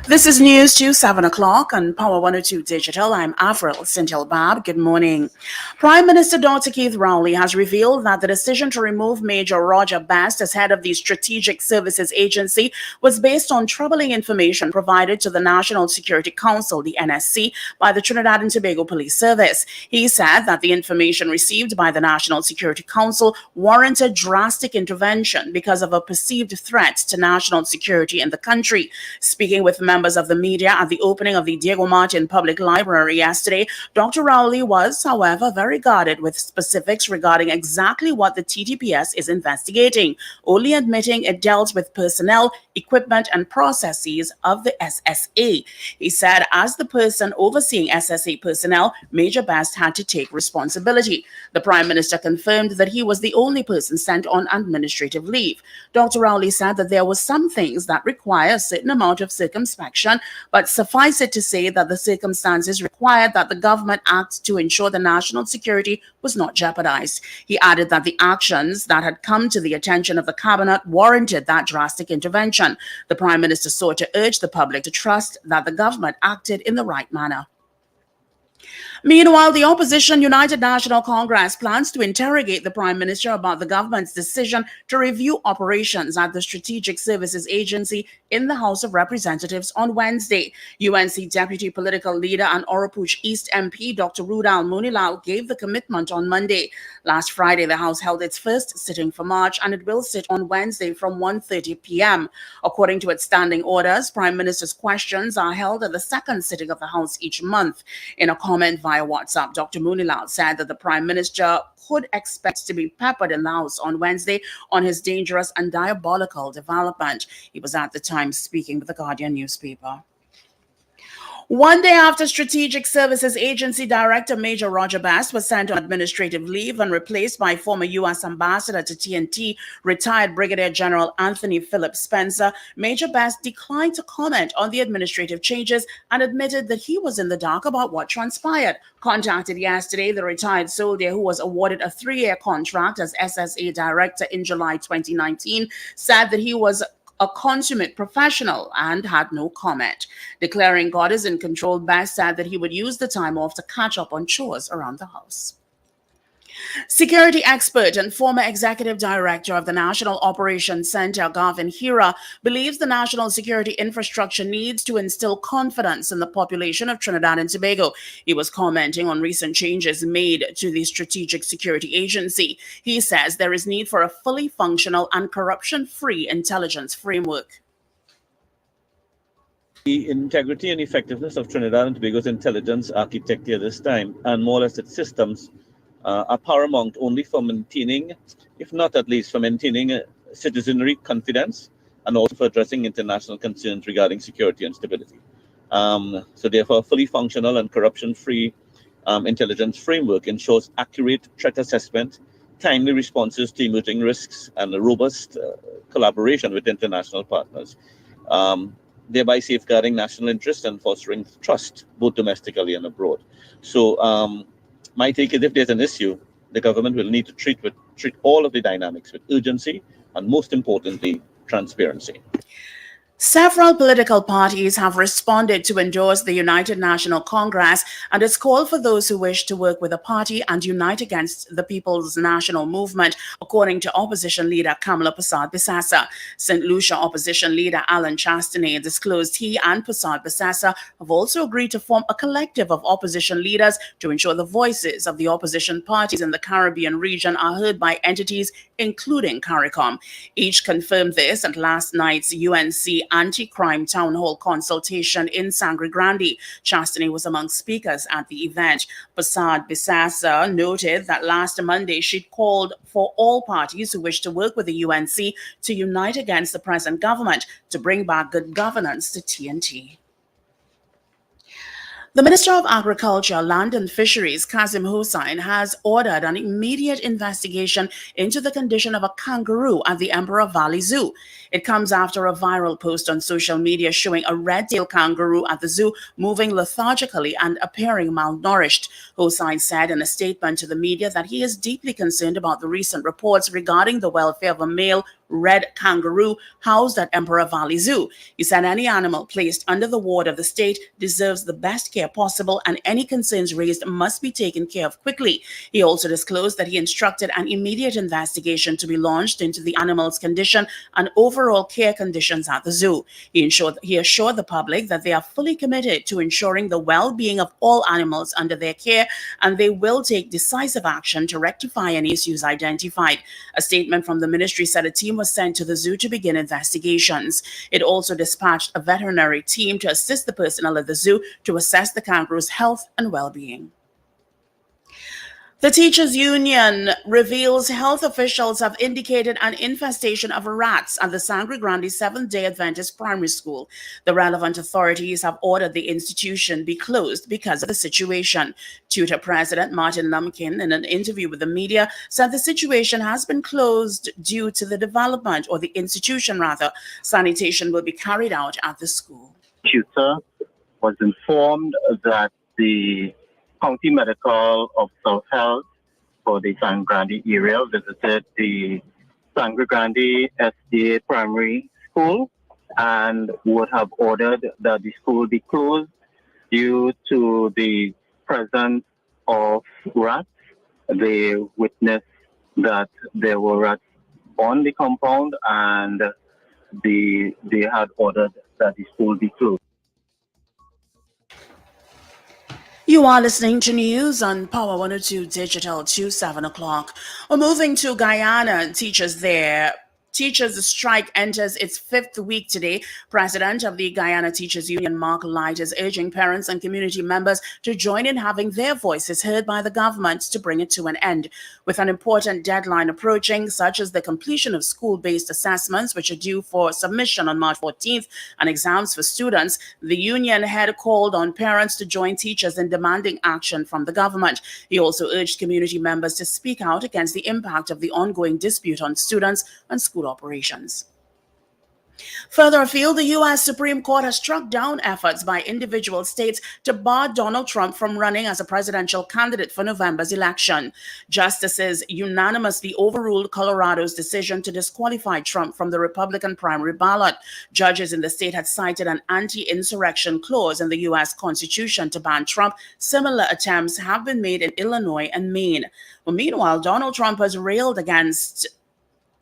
This is News to 7 o'clock on Power 102 Digital. I'm Avril Sintil-Bab. Good morning. Prime Minister Dr. Keith Rowley has revealed that the decision to remove Major Roger Best as head of the Strategic Services Agency was based on troubling information provided to the National Security Council, the NSC, by the Trinidad and Tobago Police Service. He said that the information received by the National Security Council warranted drastic intervention because of a perceived threat to national security in the country. Speaking with members of the media at the opening of the Diego Martin Public Library yesterday, Dr. Rowley was, however, very guarded with specifics regarding exactly what the TTPS is investigating, only admitting it dealt with personnel, equipment, and processes of the SSA. He said, as the person overseeing SSA personnel, Major Best had to take responsibility. The Prime Minister confirmed that he was the only person sent on administrative leave. Dr. Rowley said that there were some things that require a certain amount of circumspection, but suffice it to say that the circumstances required that the government act to ensure the national security was not jeopardized. He added that the actions that had come to the attention of the cabinet warranted that drastic intervention. The Prime Minister sought to urge the public to trust that the government acted in the right manner. Meanwhile, the opposition United National Congress plans to interrogate the Prime Minister about the government's decision to review operations at the Strategic Services Agency in the House of Representatives on Wednesday. UNC Deputy Political Leader and Oropouche East MP Dr. Rudal Munilal gave the commitment on Monday. Last Friday, the House held its first sitting for March, and it will sit on Wednesday from 1:30 p.m. According to its standing orders, Prime Minister's questions are held at the second sitting of the House each month. In a comment via WhatsApp, Dr. Munilal said that the Prime Minister could expect to be peppered in the House on Wednesday on his dangerous and diabolical development. He was at the time speaking with the Guardian newspaper. One day after Strategic Services Agency Director Major Roger Best was sent on administrative leave and replaced by former U.S. Ambassador to TNT, retired Brigadier General Anthony Philip Spencer, Major Best declined to comment on the administrative changes and admitted that he was in the dark about what transpired. Contacted yesterday, the retired soldier, who was awarded a 3-year contract as SSA Director in July 2019, said that he was a consummate professional and had no comment. Declaring God is in control, Best said that he would use the time off to catch up on chores around the house. Security expert and former executive director of the National Operations Center, Garvin Hira, believes the national security infrastructure needs to instill confidence in the population of Trinidad and Tobago. He was commenting on recent changes made to the Strategic Security Agency. He says there is need for a fully functional and corruption-free intelligence framework. The integrity and effectiveness of Trinidad and Tobago's intelligence architecture this time, and more or less its systems, are paramount only for maintaining, if not at least for maintaining citizenry confidence, and also for addressing international concerns regarding security and stability. So therefore, a fully functional and corruption-free intelligence framework ensures accurate threat assessment, timely responses to emerging risks, and a robust collaboration with international partners, thereby safeguarding national interests and fostering trust, both domestically and abroad. So my take is if there's an issue, the government will need to treat all of the dynamics with urgency and, most importantly, transparency. Several political parties have responded to endorse the United National Congress and its call for those who wish to work with the party and unite against the People's National Movement, according to opposition leader Kamala Persad-Bissassa. St. Lucia opposition leader Alan Chastanet disclosed he and Persad-Bissassa have also agreed to form a collective of opposition leaders to ensure the voices of the opposition parties in the Caribbean region are heard by entities including CARICOM. Each confirmed this at last night's UNC anti-crime town hall consultation in Sangre Grande. Chastanet was among speakers at the event. Persad-Bissassa noted that last Monday she'd called for all parties who wish to work with the UNC to unite against the present government to bring back good governance to TNT. The Minister of Agriculture, Land and Fisheries, Kazim Hussain, has ordered an immediate investigation into the condition of a kangaroo at the Emperor Valley Zoo. It comes after a viral post on social media showing a red-tailed kangaroo at the zoo moving lethargically and appearing malnourished. Hussain said in a statement to the media that he is deeply concerned about the recent reports regarding the welfare of a male red kangaroo housed at Emperor Valley Zoo. He said any animal placed under the ward of the state deserves the best care possible, and any concerns raised must be taken care of quickly. He also disclosed that he instructed an immediate investigation to be launched into the animal's condition and overall care conditions at the zoo. He assured the public that they are fully committed to ensuring the well-being of all animals under their care, and they will take decisive action to rectify any issues identified. A statement from the ministry said a team was sent to the zoo to begin investigations. It also dispatched a veterinary team to assist the personnel at the zoo to assess the kangaroo's health and well-being. The Teachers Union reveals health officials have indicated an infestation of rats at the Sangre Grande Seventh-day Adventist Primary School. The relevant authorities have ordered the institution be closed because of the situation. Tutor President Martin Lumpkin, in an interview with the media, said the situation has been closed due to the development, or the institution rather. Sanitation will be carried out at the school. Tutor was informed that the County Medical Officer of Health for the Sangre Grande area visited the Sangre Grande SDA Primary School and would have ordered that the school be closed due to the presence of rats. They witnessed that there were rats on the compound, and they had ordered that the school be closed. You are listening to news on Power 102 Digital to 7 o'clock. We're moving to Guyana. Teachers strike enters its fifth week today. President of the Guyana Teachers Union, Mark Light, is urging parents and community members to join in having their voices heard by the government to bring it to an end. With an important deadline approaching, such as the completion of school-based assessments, which are due for submission on March 14th, and exams for students, the union had called on parents to join teachers in demanding action from the government. He also urged community members to speak out against the impact of the ongoing dispute on students and school operations. Further afield, the U.S. Supreme Court has struck down efforts by individual states to bar Donald Trump from running as a presidential candidate for November's election. Justices unanimously overruled Colorado's decision to disqualify Trump from the Republican primary ballot. Judges in the state had cited an anti-insurrection clause in the U.S. Constitution to ban Trump. Similar attempts have been made in Illinois and Maine. Well, meanwhile, Donald Trump has railed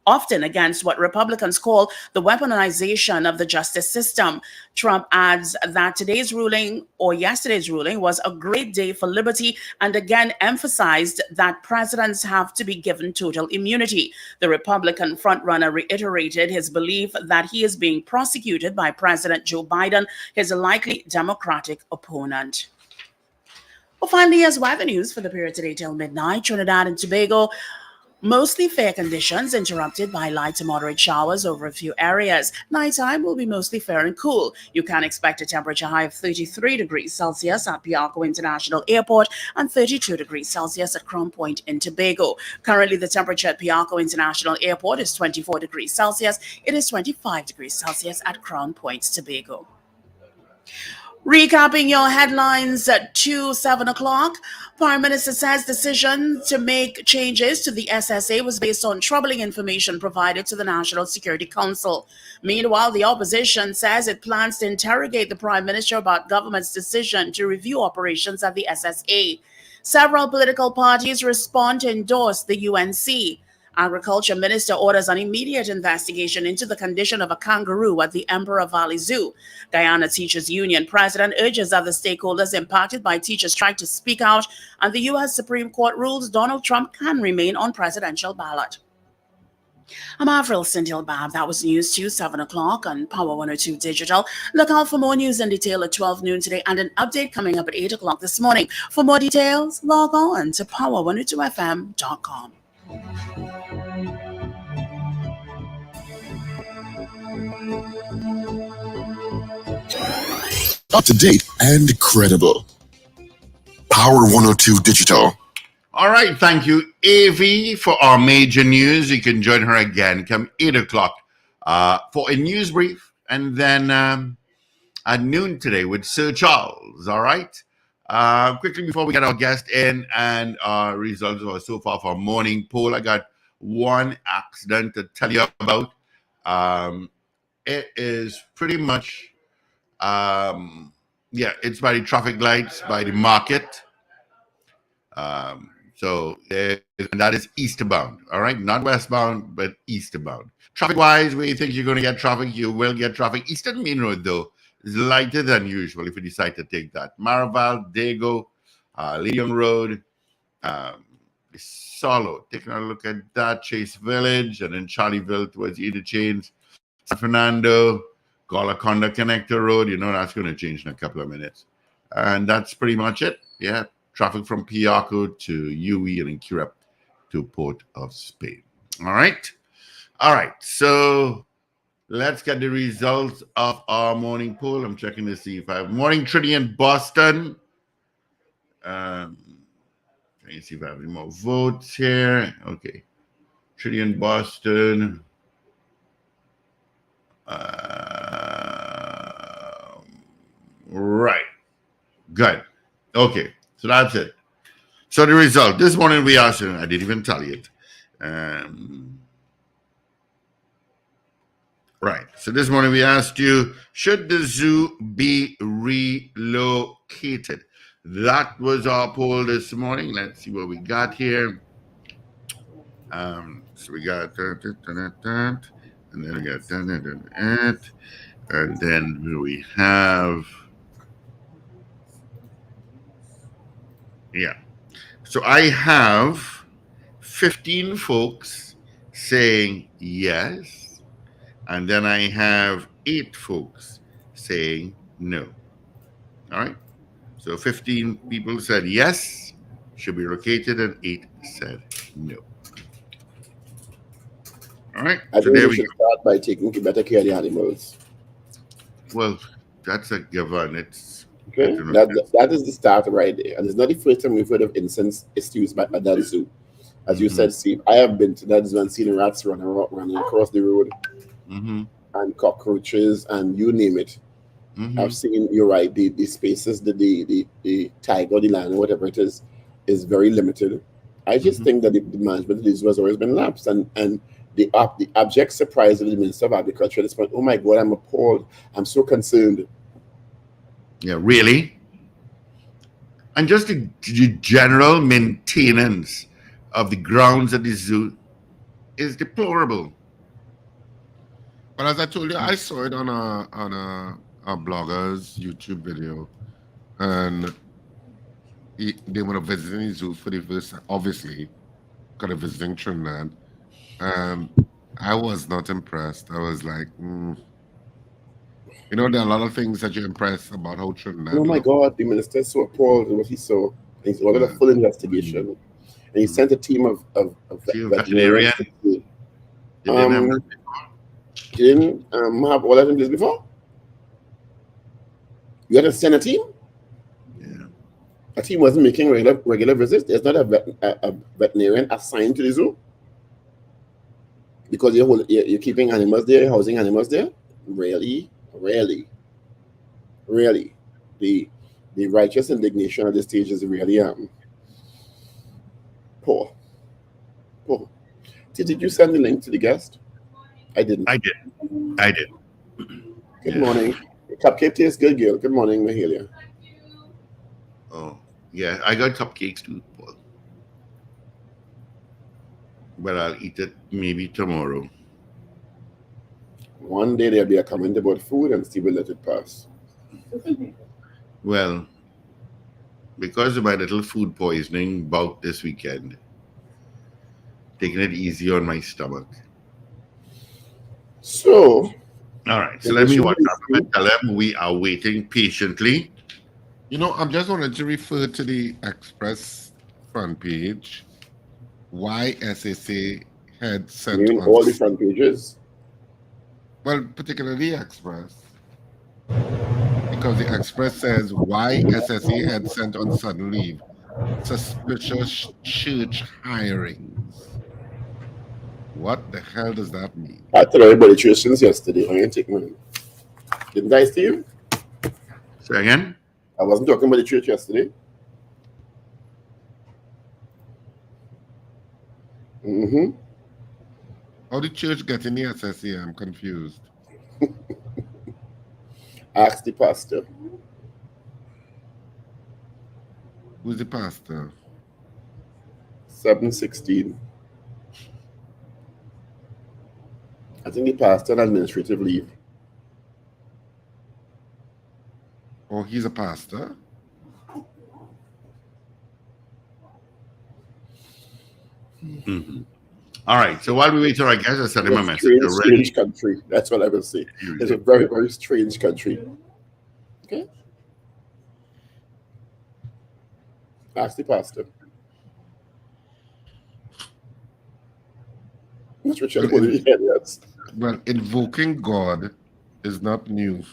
often against what Republicans call the weaponization of the justice system. Trump adds that yesterday's ruling was a great day for liberty, and again emphasized that presidents have to be given total immunity. The Republican frontrunner reiterated his belief that he is being prosecuted by President Joe Biden, his likely Democratic opponent. Well, finally, as weather news for the period today till midnight, Trinidad and Tobago, mostly fair conditions, interrupted by light to moderate showers over a few areas. Nighttime will be mostly fair and cool. You can expect a temperature high of 33 degrees Celsius at Piarco International Airport and 32 degrees Celsius at Crown Point in Tobago. Currently, the temperature at Piarco International Airport is 24 degrees Celsius. It is 25 degrees Celsius at Crown Point, Tobago. Recapping your headlines at 7 o'clock, Prime Minister says decision to make changes to the SSA was based on troubling information provided to the National Security Council. Meanwhile, the opposition says it plans to interrogate the Prime Minister about government's decision to review operations at the SSA. Several political parties respond to endorse the UNC. Agriculture Minister orders an immediate investigation into the condition of a kangaroo at the Emperor Valley Zoo. Guyana Teachers Union President urges other stakeholders impacted by teacher strike to speak out, and the U.S. Supreme Court rules Donald Trump can remain on presidential ballot. I'm Avril Sindilbab. That was news to 7 o'clock on Power 102 Digital. Look out for more news in detail at 12 noon today and an update coming up at 8 o'clock this morning. For more details, log on to power102fm.com. Up to date and credible. Power 102 Digital. All right, thank you, AV, for our major news. You can join her again come 8 o'clock for a news brief, and then at noon today with Sir Charles. All right. Quickly before we get our guest in and results so far for our morning poll, I got one accident to tell you about. It is pretty much, it's by the traffic lights, by the market. And that is eastbound, all right? Not westbound, but eastbound. Traffic-wise, where you think you're going to get traffic, you will get traffic. Eastern Main Road, though, is lighter than usual if you decide to take that. Maraval, Dago, Leon Road, Solo. Taking a look at that, Chase Village, and then Charlieville towards the interchange. San Fernando, Golaconda Connector Road. You know that's going to change in a couple of minutes. And that's pretty much it. Yeah. Traffic from Piarco to UE and Curep to Port of Spain. All right. So let's get the results of our morning poll. I'm checking to see if I have morning Trinity in Boston. Trying to see if I have any more votes here. Okay. Trinity in Boston. Right. Good. Okay. So that's it. So the result this morning we asked, I didn't even tell you it. Right. So this morning we asked you, should the zoo be relocated? That was our poll this morning. Let's see what we got here. So we got that, and then we got that, and then we have, yeah. So I have 15 folks saying yes, and then I have 8 folks saying no. All right. So 15 people said yes, should be relocated, and 8 said no. All right. I think we should start by taking better care of the animals. Well, that's a given. It's okay. That is the start right there. And it's not the first time we've heard of incense used by that zoo. As you said, Steve, I have been to that zoo and seen rats running across the road, and cockroaches, and you name it. I've seen, you're right, the spaces, the tiger, the lion, whatever it is very limited. I just think that the management of the zoo has always been lapsed, and the abject surprise of the Minister of Agriculture at this point, oh my God, I'm appalled. I'm so concerned. Yeah, really? And just the general maintenance of the grounds at the zoo is deplorable. But as I told you, I saw it on a blogger's YouTube video, and they were visiting the zoo for the first, obviously, because they're visiting Trinidad. I was not impressed. I was like, you know, there are a lot of things that you're impressed about how Trinidad. Oh my God, the minister is so appalled with what he saw. He's ordered a full investigation, and he sent a team of veterinarians. You didn't have all that in place before? You had to send a team? Yeah. A team wasn't making regular visits. There's not a veterinarian assigned to the zoo? Because you're keeping animals there, housing animals there? Really? The righteous indignation at this stage is really poor. Did you send the link to the guest? I didn't. I did. Good morning. Cupcake tastes good, girl. Good morning, Mahalia. Oh, yeah, I got cupcakes too, Paul. But I'll eat it maybe tomorrow. One day there'll be a comment about food and Steve will let it pass. Well, because of my little food poisoning bout this weekend, taking it easy on my stomach. So, all right. So let me WhatsApp and tell them we are waiting patiently. You know, I'm just wanted to refer to the Express front page. Why SSA had sent you mean on all the front pages? Well, particularly Express. Because the Express says why SSA had sent on sudden leave suspicious church hirings. What the hell does that mean? I told everybody church since yesterday. I ain't taking money. Didn't I, Steve? Say again? I wasn't talking about the church yesterday. How did church get in the SSA? I'm confused. Ask the pastor. Who's the pastor? 716. I think the pastor on administrative leave. Oh, he's a pastor? Mm-hmm. All right. So while we wait for our guests, I sent him a message. Strange country. That's what I will say. It's a very, very strange country. Okay. Ask the pastor. That's Richard. Well, invoking God is not new.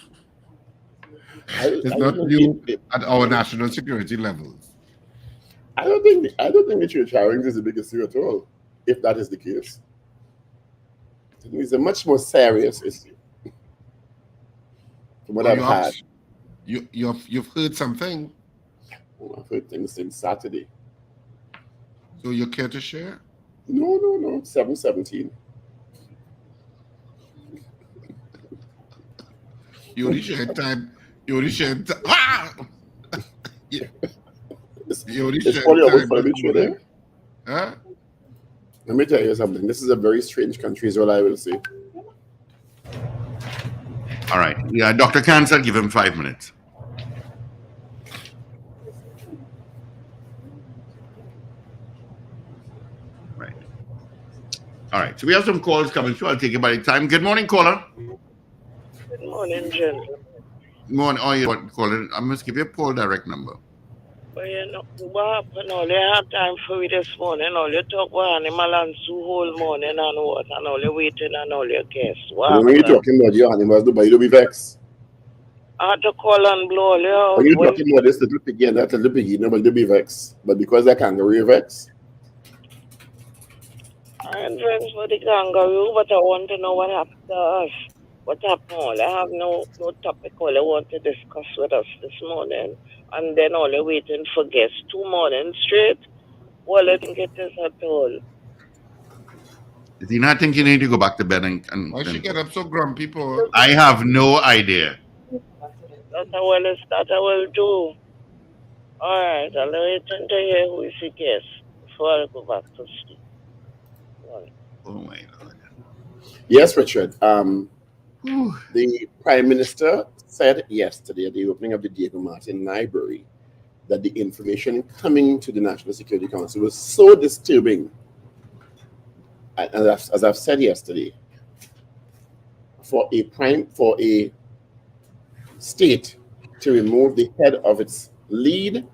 It's not new at our national security levels. I don't think the church hirings is the biggest issue at all. If that is the case, I think it's a much more serious issue. From what I've had, you've heard something. Oh, I've heard things since Saturday. So you care to share? No. 717. You only shared time. You only shared time. Ah! Yeah. You only shared time. Huh? Let me tell you something. This is a very strange country, is what I will say. All right. Yeah, Dr. Cancer, give him 5 minutes. Right. All right. So we have some calls coming through. I'll take it by the time. Good morning, caller. Good morning, gentlemen. Good morning. Oh, you want caller? I must give you a Paul direct number. Well, you know, what happened? All you have time for me this morning. All you talk about animal and zoo whole morning and what, and all you waiting and all your guests. When you're talking about your animals, but you don't be vexed. I had to call and blow all your. When you're talking about this little piggy and that little piggy, nobody don't be vexed. But because they're kangaroo, vexed. I'm vexed for the kangaroo, but I want to know what happened to us. What happened? All I have no topic all I want to discuss with us this morning. And then all you're waiting for guests 2 mornings straight. Well, I think it is at all. Do you not think you need to go back to bed and why she get up so grumpy, Paul? I have no idea. That I will do. All right, I'll wait until to hear who is the guest before I go back to sleep. Oh my God. Yes, Richard. The Prime Minister said yesterday at the opening of the Diego Martin Library that the information coming to the National Security Council was so disturbing. And as I've said yesterday, for a state to remove the head of its lead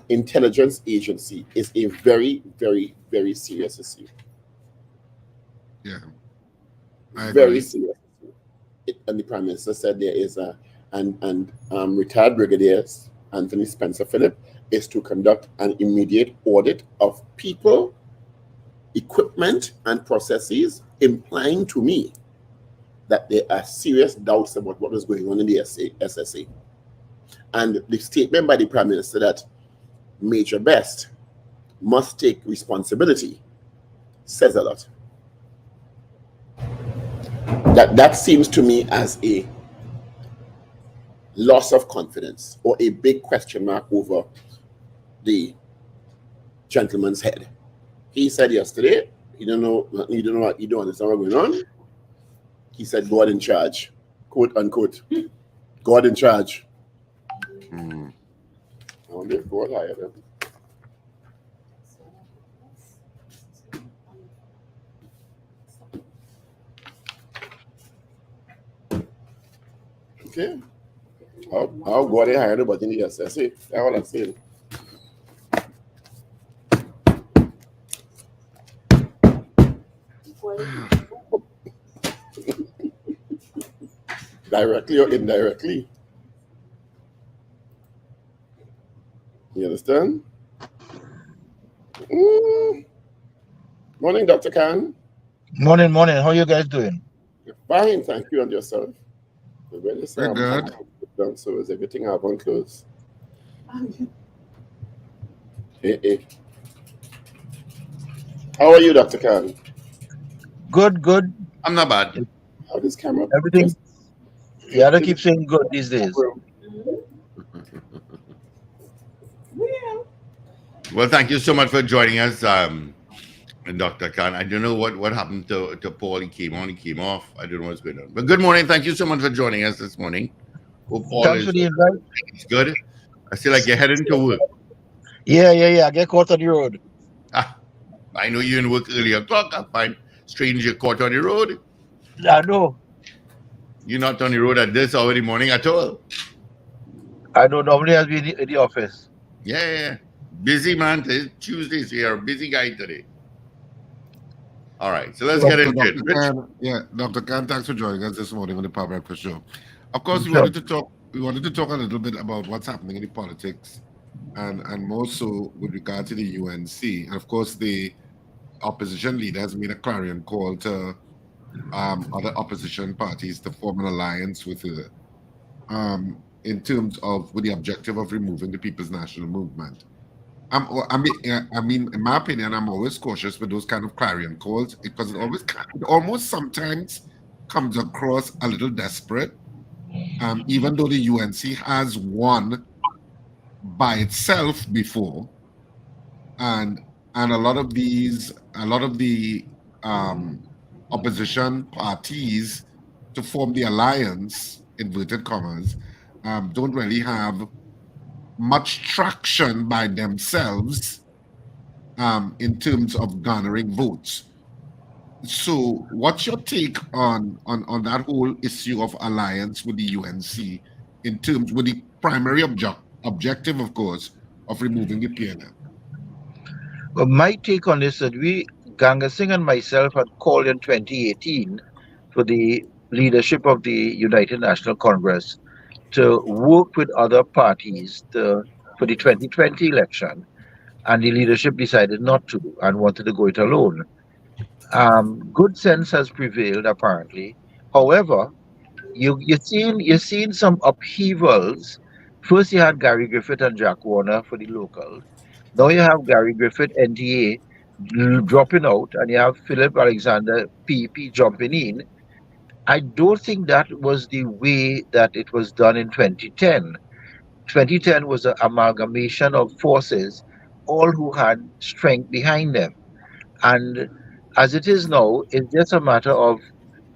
intelligence agency is a very, very, very serious issue. Yeah. Very serious. And the Prime Minister said there is retired Brigadier Anthony Spencer Phillip is to conduct an immediate audit of people, equipment, and processes, implying to me that there are serious doubts about what is going on in the SSA. And the statement by the Prime Minister that Major Best must take responsibility says a lot. That seems to me as a loss of confidence or a big question mark over the gentleman's head. He said yesterday, he don't know what he don't understand what's going on. He said God in charge, quote unquote. God in charge. I wonder if God hired him. Okay. How God they hired him, but in the SSA. That's all I'm saying. Directly or indirectly. You understand? Morning, Dr. Khan. Morning. How are you guys doing? Fine, thank you, and yourself. Very good. So is everything out on close? Hey. How are you, Dr. Khan? Good, good. I'm not bad. How this camera? Everything. Yeah, they keep saying good these days. Well, thank you so much for joining us, Dr. Khan. I don't know what happened to Paul. He came on, he came off. I don't know what's going on. But good morning. Thank you so much for joining us this morning. Hope all Thanks is for the invite. good. I feel like you're heading to work. Yeah. I get caught on the road. I know you're in work early o'clock. I find strange you're caught on the road. I know. You're not on the road at this hour in the morning at all. I know. Normally I'll be in the office. Yeah. Busy man. It's Tuesday, so you're a busy guy today. All right, so let's get into it. Dr. Khan, thanks for joining us this morning on the Power Breakfast Show. Of course, we wanted to talk a little bit about what's happening in the politics, and more so with regard to the UNC. And of course, the opposition leader has made a clarion call to other opposition parties to form an alliance with her, in terms of with the objective of removing the People's National Movement. I mean, in my opinion, I'm always cautious with those kind of clarion calls because it almost sometimes comes across a little desperate. Even though the UNC has won by itself before, and a lot of the opposition parties to form the alliance, inverted commas, don't really have much traction by themselves in terms of garnering votes. So what's your take on that whole issue of alliance with the UNC in terms with the primary objective, of course, of removing the PNM? Well, my take on this is that Ragoobarsingh and myself had called in 2018 for the leadership of the United National Congress to work with other parties for the 2020 election, and the leadership decided not to and wanted to go it alone. Good sense has prevailed, apparently. However, you're seeing some upheavals. First, you had Gary Griffith and Jack Warner for the local. Now you have Gary Griffith, NTA, dropping out, and you have Philip Alexander, PEP, jumping in. I don't think that was the way that it was done in 2010. 2010 was an amalgamation of forces, all who had strength behind them. And as it is now, it's just a matter of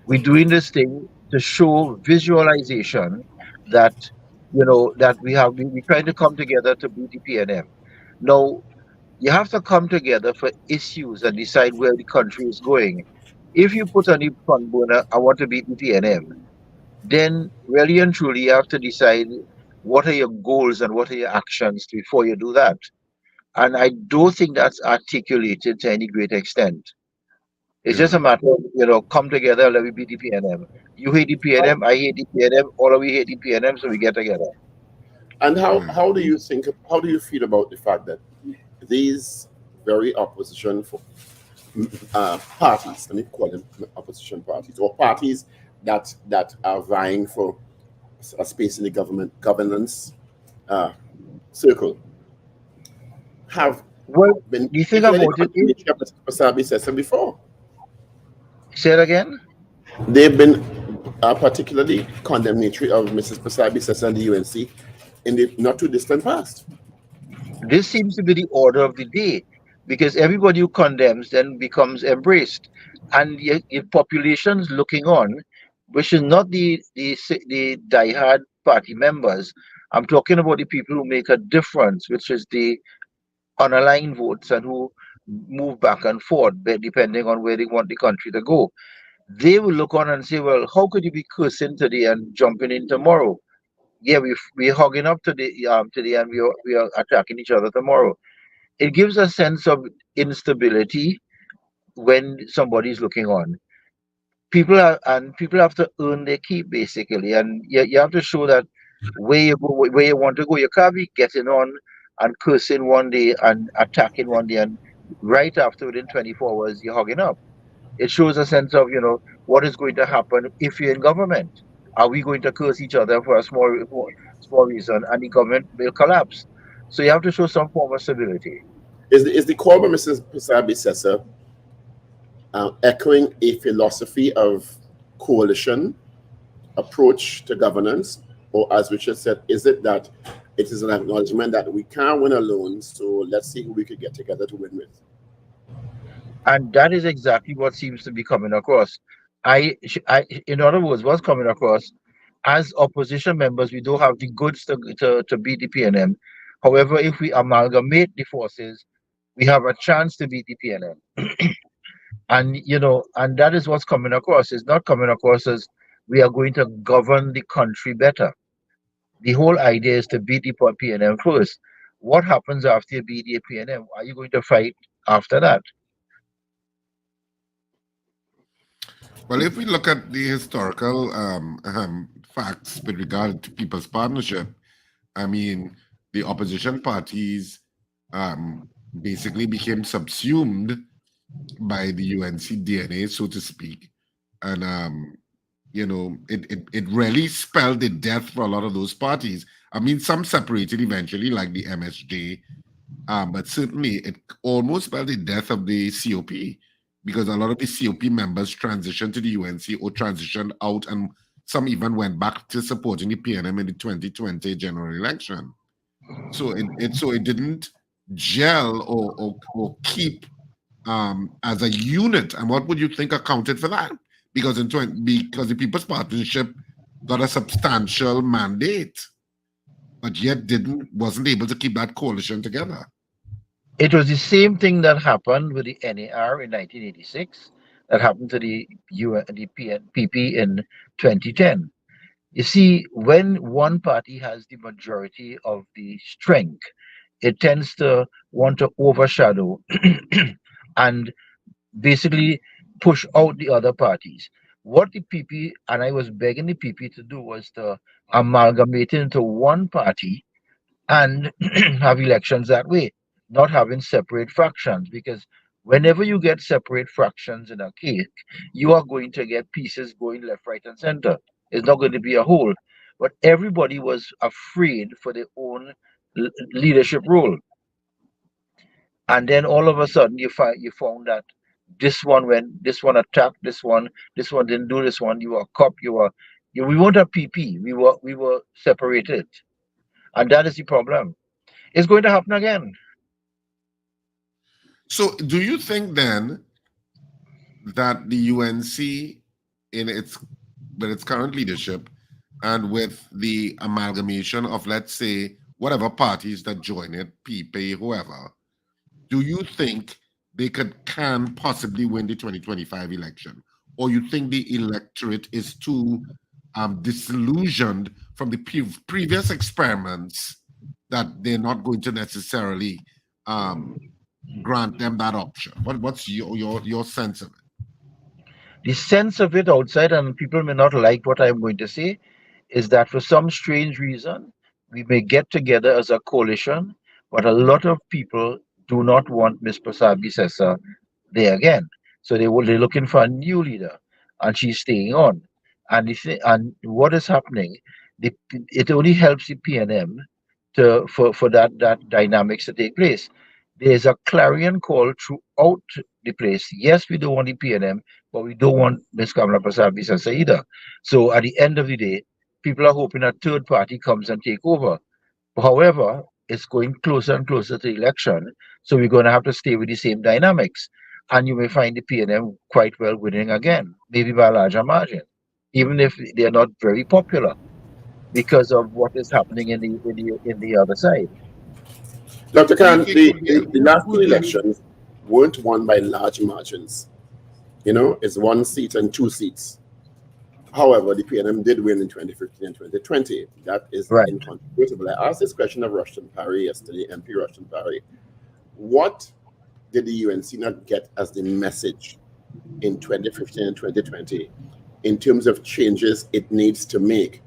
we're doing this thing to show visualization that that we're trying to come together to beat the PNM. Now, you have to come together for issues and decide where the country is going. If you put on the front burner, I want to beat the PNM, then really and truly you have to decide what are your goals and what are your actions before you do that. And I don't think that's articulated to any great extent. It's just a matter of, come together, let me beat the PNM. You hate the PNM, I hate the PNM, all of we hate the PNM, so we get together. And how do you feel about the fact that these very opposition parties, let me call them opposition parties, or parties that are vying for a space in the governance circle, have been? Do you think about it? Pasabi Sessa before. Say it again. They've been particularly condemnatory of Mrs. Pasabi Sessa and the UNC in the not too distant past. This seems to be the order of the day, because everybody who condemns then becomes embraced, and the population's looking on, which is not the diehard party members. I'm talking about the people who make a difference, which is the unaligned votes and who move back and forth depending on where they want the country to go. They will look on and say, well, how could you be cursing today and jumping in tomorrow? Yeah, we're hogging up today and we are attacking each other tomorrow. It gives a sense of instability when somebody's looking on. People have to earn their keep, basically, and you have to show that where you want to go. You can't be getting on and cursing one day and attacking one day, and right after, within 24 hours, you're hogging up. It shows a sense of what is going to happen if you're in government. Are we going to curse each other for a small reason, and the government will collapse? So you have to show some form of stability. Is the call by Mrs. Pasabi Sessa echoing a philosophy of coalition approach to governance, or as Richard said, is it that it is an acknowledgement that we can't win alone, so let's see who we could get together to win with? And that is exactly what seems to be coming across. In other words, what's coming across, as opposition members, we don't have the goods to beat the PNM. However, if we amalgamate the forces, we have a chance to beat the PNM. And that is what's coming across. It's not coming across as we are going to govern the country better. The whole idea is to beat the PNM first. What happens after you beat the PNM? Are you going to fight after that? Well, if we look at the historical facts with regard to People's Partnership, I mean, the opposition parties basically became subsumed by the UNC DNA, so to speak. And, it really spelled the death for a lot of those parties. I mean, some separated eventually, like the MSJ, but certainly it almost spelled the death of the COP, because a lot of the COP members transitioned to the UNC or transitioned out, and some even went back to supporting the PNM in the 2020 general election. So it didn't gel or keep as a unit. And what would you think accounted for that? Because because the People's Partnership got a substantial mandate, but yet wasn't able to keep that coalition together. It was the same thing that happened with the NAR in 1986, that happened to the PP in 2010. You see, when one party has the majority of the strength, it tends to want to overshadow and basically push out the other parties. What the PP, and I was begging the PP to do, was to amalgamate into one party and have elections that way, not having separate fractions. Because whenever you get separate fractions in a cake, you are going to get pieces going left, right, and center. It's not going to be a whole. But everybody was afraid for their own leadership role. And then all of a sudden you found that this one attacked this one didn't do this one, you were a cop, we weren't a PP, we were separated. And that is the problem. It's going to happen again. So do you think then that the UNC with its current leadership and with the amalgamation of, let's say, whatever parties that join it, PP, whoever, do you think they can possibly win the 2025 election? Or you think the electorate is too disillusioned from the previous experiments that they're not going to necessarily grant them that option? What's your sense of it? The sense of it outside, and people may not like what I'm going to say, is that for some strange reason, we may get together as a coalition, but a lot of people do not want Ms. Prasad-Bisesa there again. So they're looking for a new leader, and she's staying on. And what is happening, it only helps the PNM for that dynamics to take place. There's a clarion call throughout the place. Yes, we don't want the PNM, but we don't want Ms. Kamala Prasad-Bisesa either. So at the end of the day, people are hoping a third party comes and take over. However, it's going closer and closer to the election, so we're going to have to stay with the same dynamics. And you may find the PNM quite well winning again, maybe by a larger margin, even if they're not very popular, because of what is happening in the other side. Dr. Khan, the last two elections weren't won by large margins. It's 1 seat and 2 seats. However, the PNM did win in 2015 and 2020. That is incontrovertible. I asked this question of Rushton Parry yesterday, MP Rushton Parry. What did the UNC not get as the message in 2015 and 2020 in terms of changes it needs to make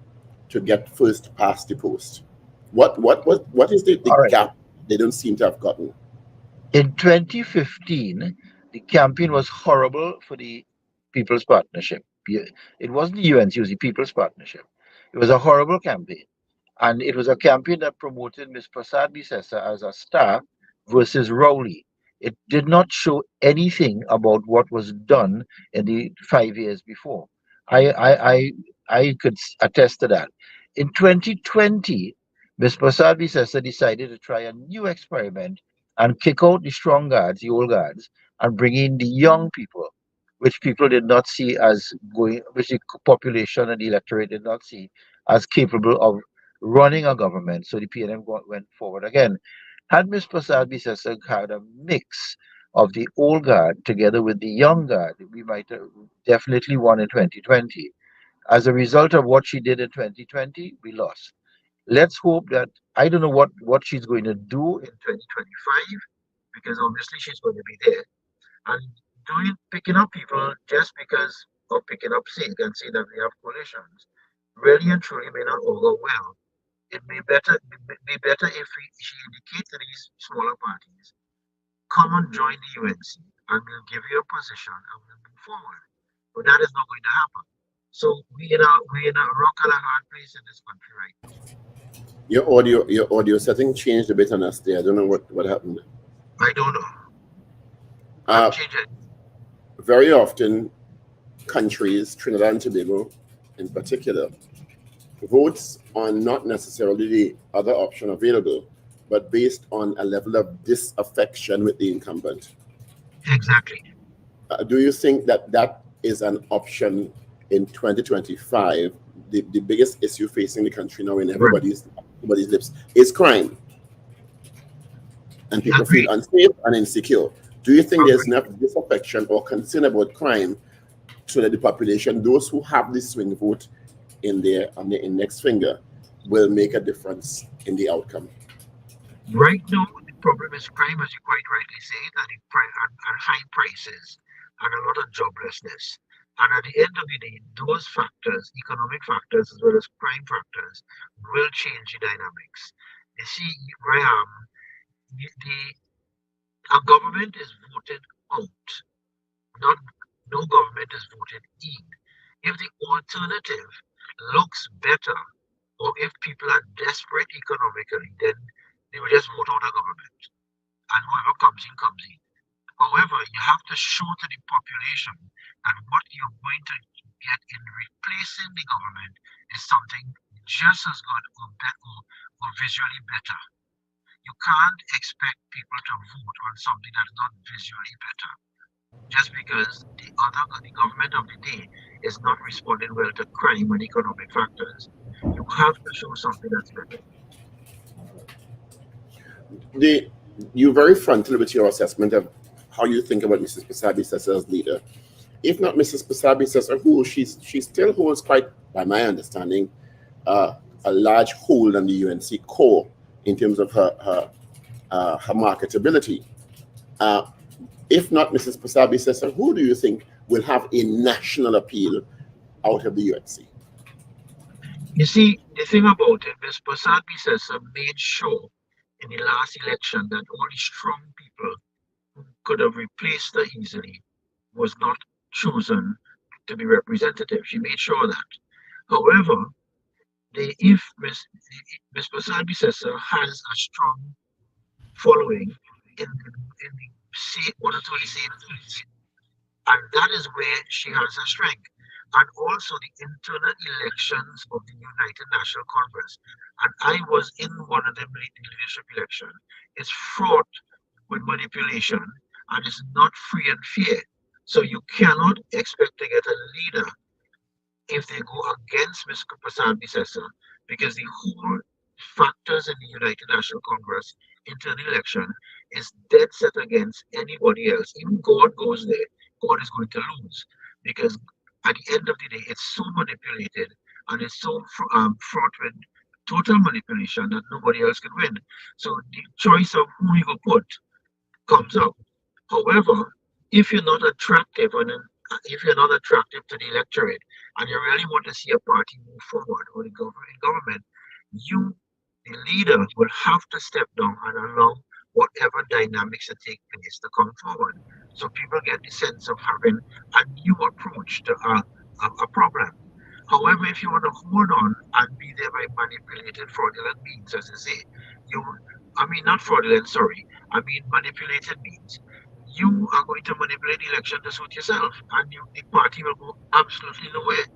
to get first past the post? What is the gap they don't seem to have gotten? In 2015, the campaign was horrible for the People's Partnership. It wasn't the UNC, it was the People's Partnership. It was a horrible campaign. And it was a campaign that promoted Ms. Prasad-Bisesa as a star versus Rowley. It did not show anything about what was done in the 5 years before. I could attest to that. In 2020, Ms. Prasad Visesa decided to try a new experiment and kick out the strong guards, the old guards, and bring in the young people, which people did not see as going, which the population and the electorate did not see as capable of running a government. So the PNM went forward again. Had Ms. Prasad Visesa had a mix of the old guard together with the young guard, we might have definitely won in 2020. As a result of what she did in 2020, we lost. Let's hope that I don't know what she's going to do in 2025 because obviously she's going to be there. And doing picking up people just because of picking up sake and say that we have coalitions really and truly may not augur well. It may be better if she indicates to these smaller parties, come and join the UNC and we'll give you a position and we'll move forward. But that is not going to happen. So we in a rock and a hard place in this country right now. Your audio setting changed a bit on us there. I don't know what happened. I don't know. Very often, countries, Trinidad and Tobago in particular, votes on not necessarily the other option available, but based on a level of disaffection with the incumbent. Exactly. Do you think that is an option in 2025? The biggest issue facing the country now in everybody's lips is crime. And people feel unsafe and insecure. Do you think there's enough disaffection or concern about crime so that the population, those who have the swing vote in their index finger, will make a difference in the outcome? Right now, the problem is crime, as you quite rightly say, and high prices and a lot of joblessness. And at the end of the day, those factors, economic factors as well as crime factors, will change the dynamics. You see, a government is voted out, no government is voted in. If the alternative looks better, or if people are desperate economically, then they will just vote out a government, and whoever comes in, comes in. However, you have to show to the population that what you're going to get in replacing the government is something just as good or visually better. You can't expect people to vote on something that's not visually better just because the government of the day is not responding well to crime and economic factors. You have to show something that's better. You're very frontal with your assessment of how you think about Mrs. Prasad Visesa as leader. If not Mrs. Prasad Visesa, who she still holds quite, by my understanding, a large hold on the UNC core in terms of her marketability. If not Mrs. Prasad Visesa, who do you think will have a national appeal out of the UNC? You see, the thing about it, Ms. Prasad Visesa made sure in the last election that only strong people who could have replaced her easily was not chosen to be representative. She made sure of that. However, if Ms. Prasad Visesa has a strong following in the one or two of the same, and that is where she has her strength. And also the internal elections of the United National Congress. And I was in one of them leadership election. It's fraught with manipulation and it's not free and fair. So you cannot expect to get a leader if they go against Ms. Prasad Visesa, because the whole factors in the United National Congress internal election is dead set against anybody else. Even God goes there, God is going to lose, because at the end of the day, it's so manipulated and it's so fraught with total manipulation that nobody else can win. So the choice of who you go put comes up. However, if you're not attractive to the electorate and you really want to see a party move forward or the government, you, the leader, will have to step down and allow whatever dynamics that take place to come forward. So people get the sense of having a new approach to a problem. However, if you want to hold on and be there by manipulated, fraudulent means, as I say, not fraudulent, sorry, I mean manipulated means, you are going to manipulate the election to suit yourself, and the party will go absolutely nowhere.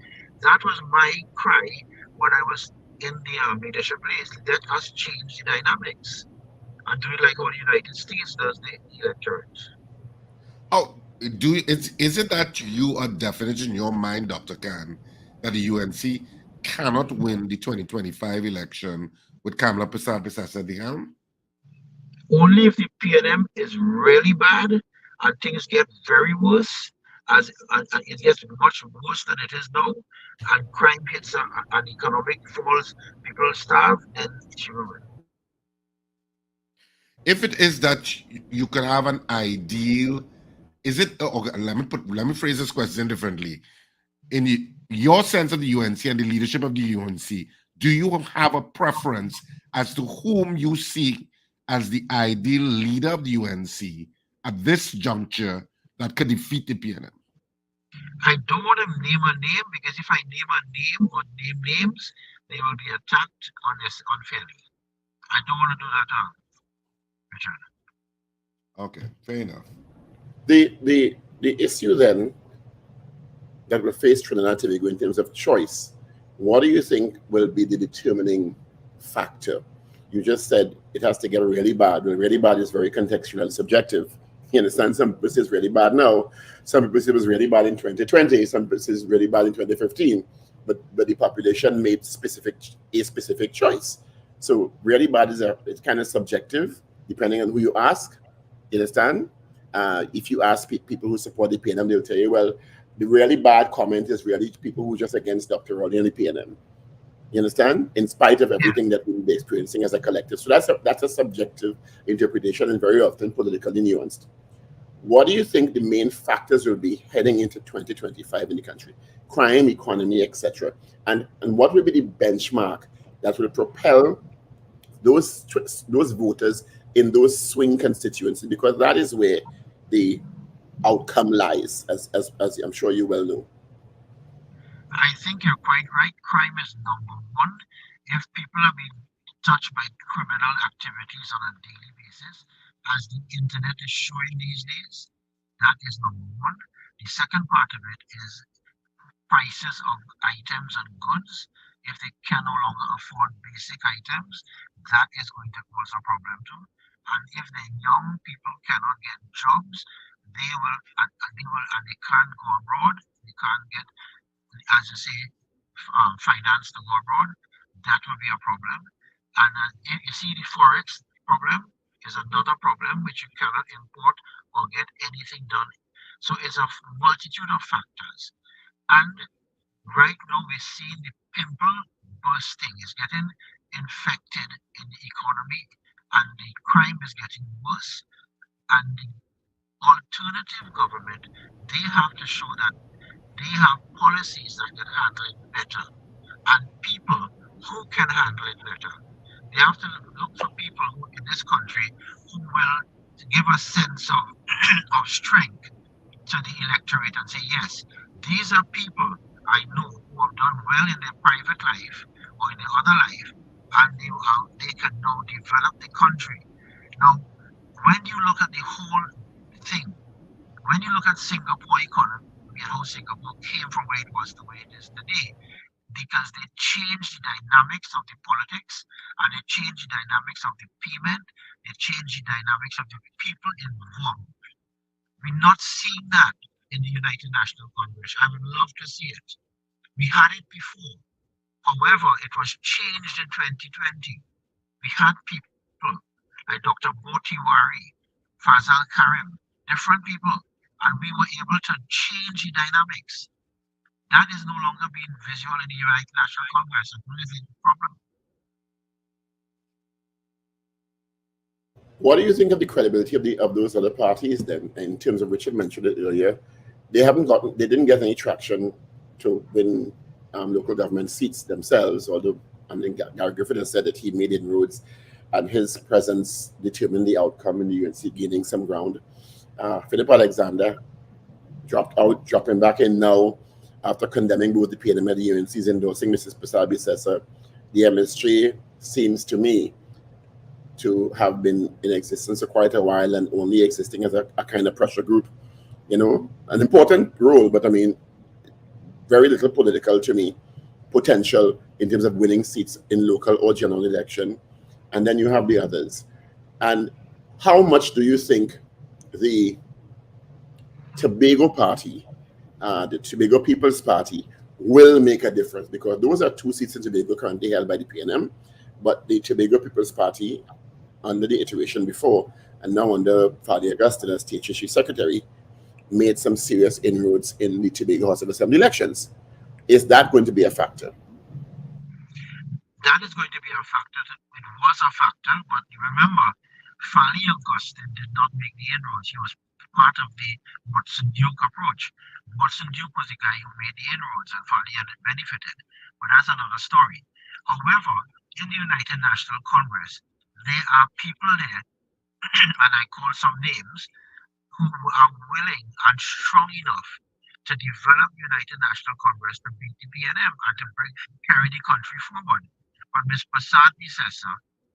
That was my cry when I was in the leadership race. Let us change the dynamics and do it like how the United States does the electorate. Oh, is it that you are definite in your mind, Dr. Khan, that the UNC cannot win the 2025 election with Kamala Persad at the helm? Only if the PNM is really bad and things get very worse, as and it gets much worse than it is now, and crime hits and economic falls, people starve, then she will win. If it is that you can have an ideal, is it? Okay, let me phrase this question differently. In your sense of the UNC and the leadership of the UNC, do you have a preference as to whom you see as the ideal leader of the UNC at this juncture that could defeat the PNM? I don't want to name a name, because if I name a name or name names, they will be attacked unfairly. I don't want to do that, Richard. Okay, fair enough. The issue then that will face Trinidad and Tobago in terms of choice, what do you think will be the determining factor? You just said it has to get really bad. Well, really bad is very contextual and subjective. You understand? Some people say it's really bad now. Some people say it was really bad in 2020. Some people say it's really bad in 2015. But the population made a specific choice. So really bad it's kind of subjective, depending on who you ask. You understand? If you ask people who support the PNM, they'll tell you, well, the really bad comment is really people who are just against Dr. Rowley and the PNM. You understand? In spite of everything that we're experiencing as a collective. So that's a subjective interpretation and very often politically nuanced. What do you think the main factors will be heading into 2025 in the country? Crime, economy, etc. And what will be the benchmark that will propel those voters in those swing constituencies? Because that is where the outcome lies, as I'm sure you well know. I think you're quite right. Crime is number one. If people are being touched by criminal activities on a daily basis, as the internet is showing these days, that is number one. The second part of it is prices of items and goods. If they can no longer afford basic items, that is going to cause a problem too. And if the young people cannot get jobs, they can't go abroad, they can't get, as you say, finance to go abroad, that will be a problem. And you see, the forex problem is another problem which you cannot import or get anything done. So it's a multitude of factors. And right now we're seeing the pimple bursting, is getting infected in the economy, and the crime is getting worse. And the alternative government, they have to show that they have policies that can handle it better, and people who can handle it better. They have to look for people who, in this country, who will give a sense of of strength to the electorate and say, yes, these are people I know who have done well in their private life or in their other life, and they can now develop the country. Now, when you look at the whole thing, when you look at Singapore economy, how Singapore came from where it was to where it is today, because they changed the dynamics of the politics, and they changed the dynamics of the payment, they changed the dynamics of the people involved. We're not seeing that in the United National Congress. I would love to see it. We had it before. However, it was changed in 2020. We had people like Dr. Botiwari, Fazal Karim, different people, and we were able to change the dynamics. That is no longer being visual in the United National Congress, and that is a problem. What do you think of the credibility of those other parties then, in terms of Richard mentioned it earlier? They didn't get any traction to win local government seats themselves, although I think Gary Griffith has said that he made inroads and his presence determined the outcome in the UNC gaining some ground. Philip Alexander dropping back in now after condemning both the PNM and the UNC's endorsing Mrs. Persad. The MSG seems to me to have been in existence for quite a while and only existing as a kind of pressure group, an important role, but I mean, very little political to me potential in terms of winning seats in local or general election. And then you have the others. And how much do you think the Tobago Party, the Tobago People's Party, will make a difference? Because those are 2 seats in Tobago currently held by the PNM, but the Tobago People's Party, under the iteration before, and now under Father Augustine as State Treasury Secretary, made some serious inroads in the Tobago House of Assembly elections. Is that going to be a factor? That is going to be a factor. It was a factor, but remember, Father Augustine did not make the inroads. He was part of the Watson Duke approach. Watson Duke was the guy who made the inroads, and Father benefited. But that's another story. However, in the United National Congress, there are people there, and I call some names, who are willing and strong enough to develop United National Congress to beat the PNM and to carry the country forward. But Ms. Prasad Nisesa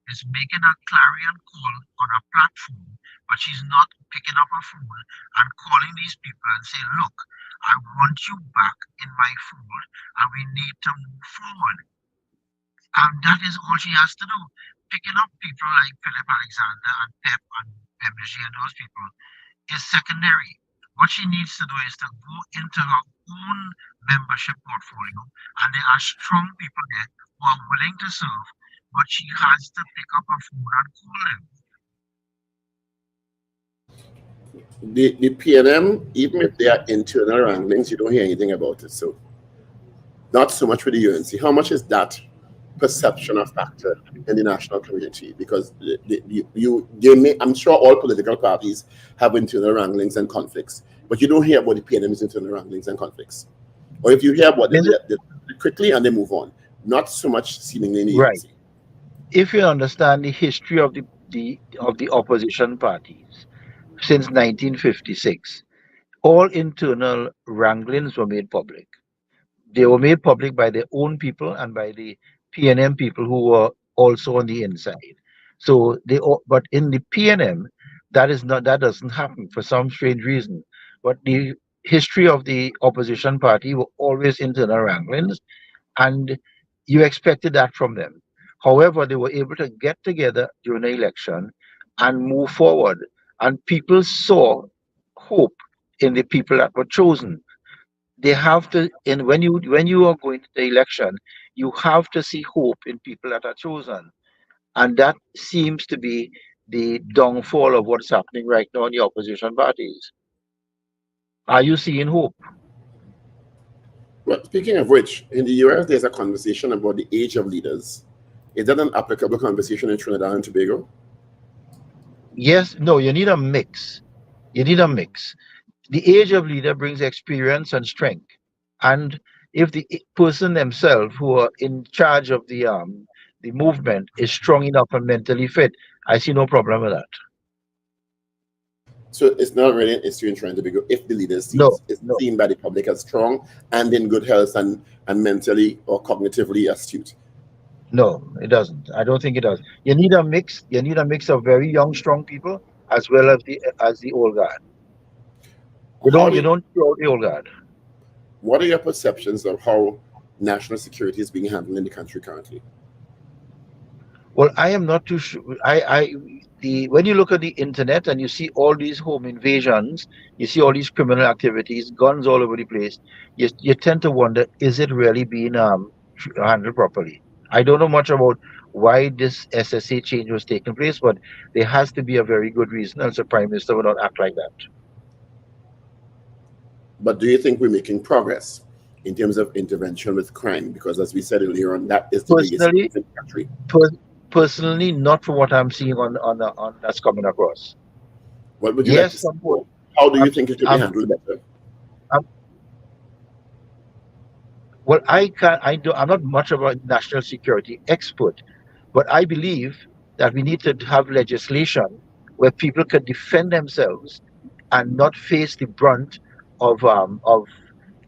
is making a clarion call on a platform, but she's not picking up her phone and calling these people and saying, look, I want you back in my fold and we need to move forward. And that is all she has to do. Picking up people like Philip Alexander and Pep and MSG and those people is secondary. What she needs to do is to go into her own membership portfolio, and there are strong people there who are willing to serve, but she has to pick up her phone and call them. The PNM, even if there are internal wranglings, you don't hear anything about it. So, not so much with the UNC. How much is that perception a factor in the national community? Because I'm sure all political parties have internal wranglings and conflicts, but you don't hear about the PNM's internal wranglings and conflicts. Or if you hear about them, they quickly and they move on. Not so much seemingly in the right. UNC. If you understand the history of the opposition parties since 1956, all internal wranglings were made public. They were made public by their own people and by the PNM people who were also on the inside. So but in the PNM, that doesn't happen for some strange reason. But the history of the opposition party were always internal wranglings, and you expected that from them. However, they were able to get together during the election and move forward, and people saw hope in the people that were chosen. They have to, and when you are going to the election, you have to see hope in people that are chosen, and that seems to be the downfall of what's happening right now in the opposition parties. Are you seeing hope? Well, speaking of which, in the US, there's a conversation about the age of leaders. Is that an applicable conversation in Trinidad and Tobago? Yes, no, you need a mix. You need a mix. The age of leader brings experience and strength. And if the person themselves who are in charge of the movement is strong enough and mentally fit, I see no problem with that. So it's not really an issue in Trinidad and Tobago if the leader is seen by the public as strong and in good health and mentally or cognitively astute. No, it doesn't. I don't think it does. You need a mix. You need a mix of very young, strong people as well as the old guard. You don't throw the old guard. What are your perceptions of how national security is being handled in the country currently? Well, I am not too sure. When you look at the internet and you see all these home invasions, you see all these criminal activities, guns all over the place, you tend to wonder, is it really being handled properly? I don't know much about why this SSA change was taking place, but there has to be a very good reason, else the Prime Minister would not act like that. But do you think we're making progress in terms of intervention with crime? Because as we said earlier on, that is the biggest in the country. Personally, not from what I'm seeing on that's coming across. What would you like to support? How do you think it should be handled better? Well, I'm not much of a national security expert, but I believe that we need to have legislation where people can defend themselves and not face the brunt of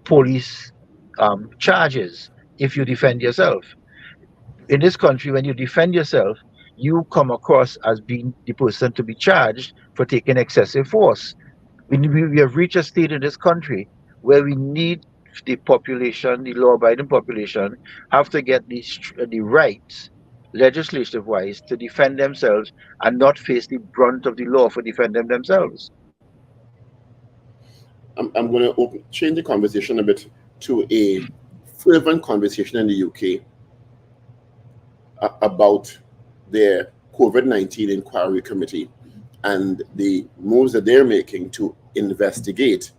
police charges if you defend yourself. In this country, when you defend yourself, you come across as being the person to be charged for taking excessive force. We have reached a state in this country where we need the population, the law-abiding population, have to get the rights, legislative-wise, to defend themselves and not face the brunt of the law for defending themselves. I'm going to change the conversation a bit to a fervent conversation in the UK about their COVID-19 inquiry committee and the moves that they're making to investigate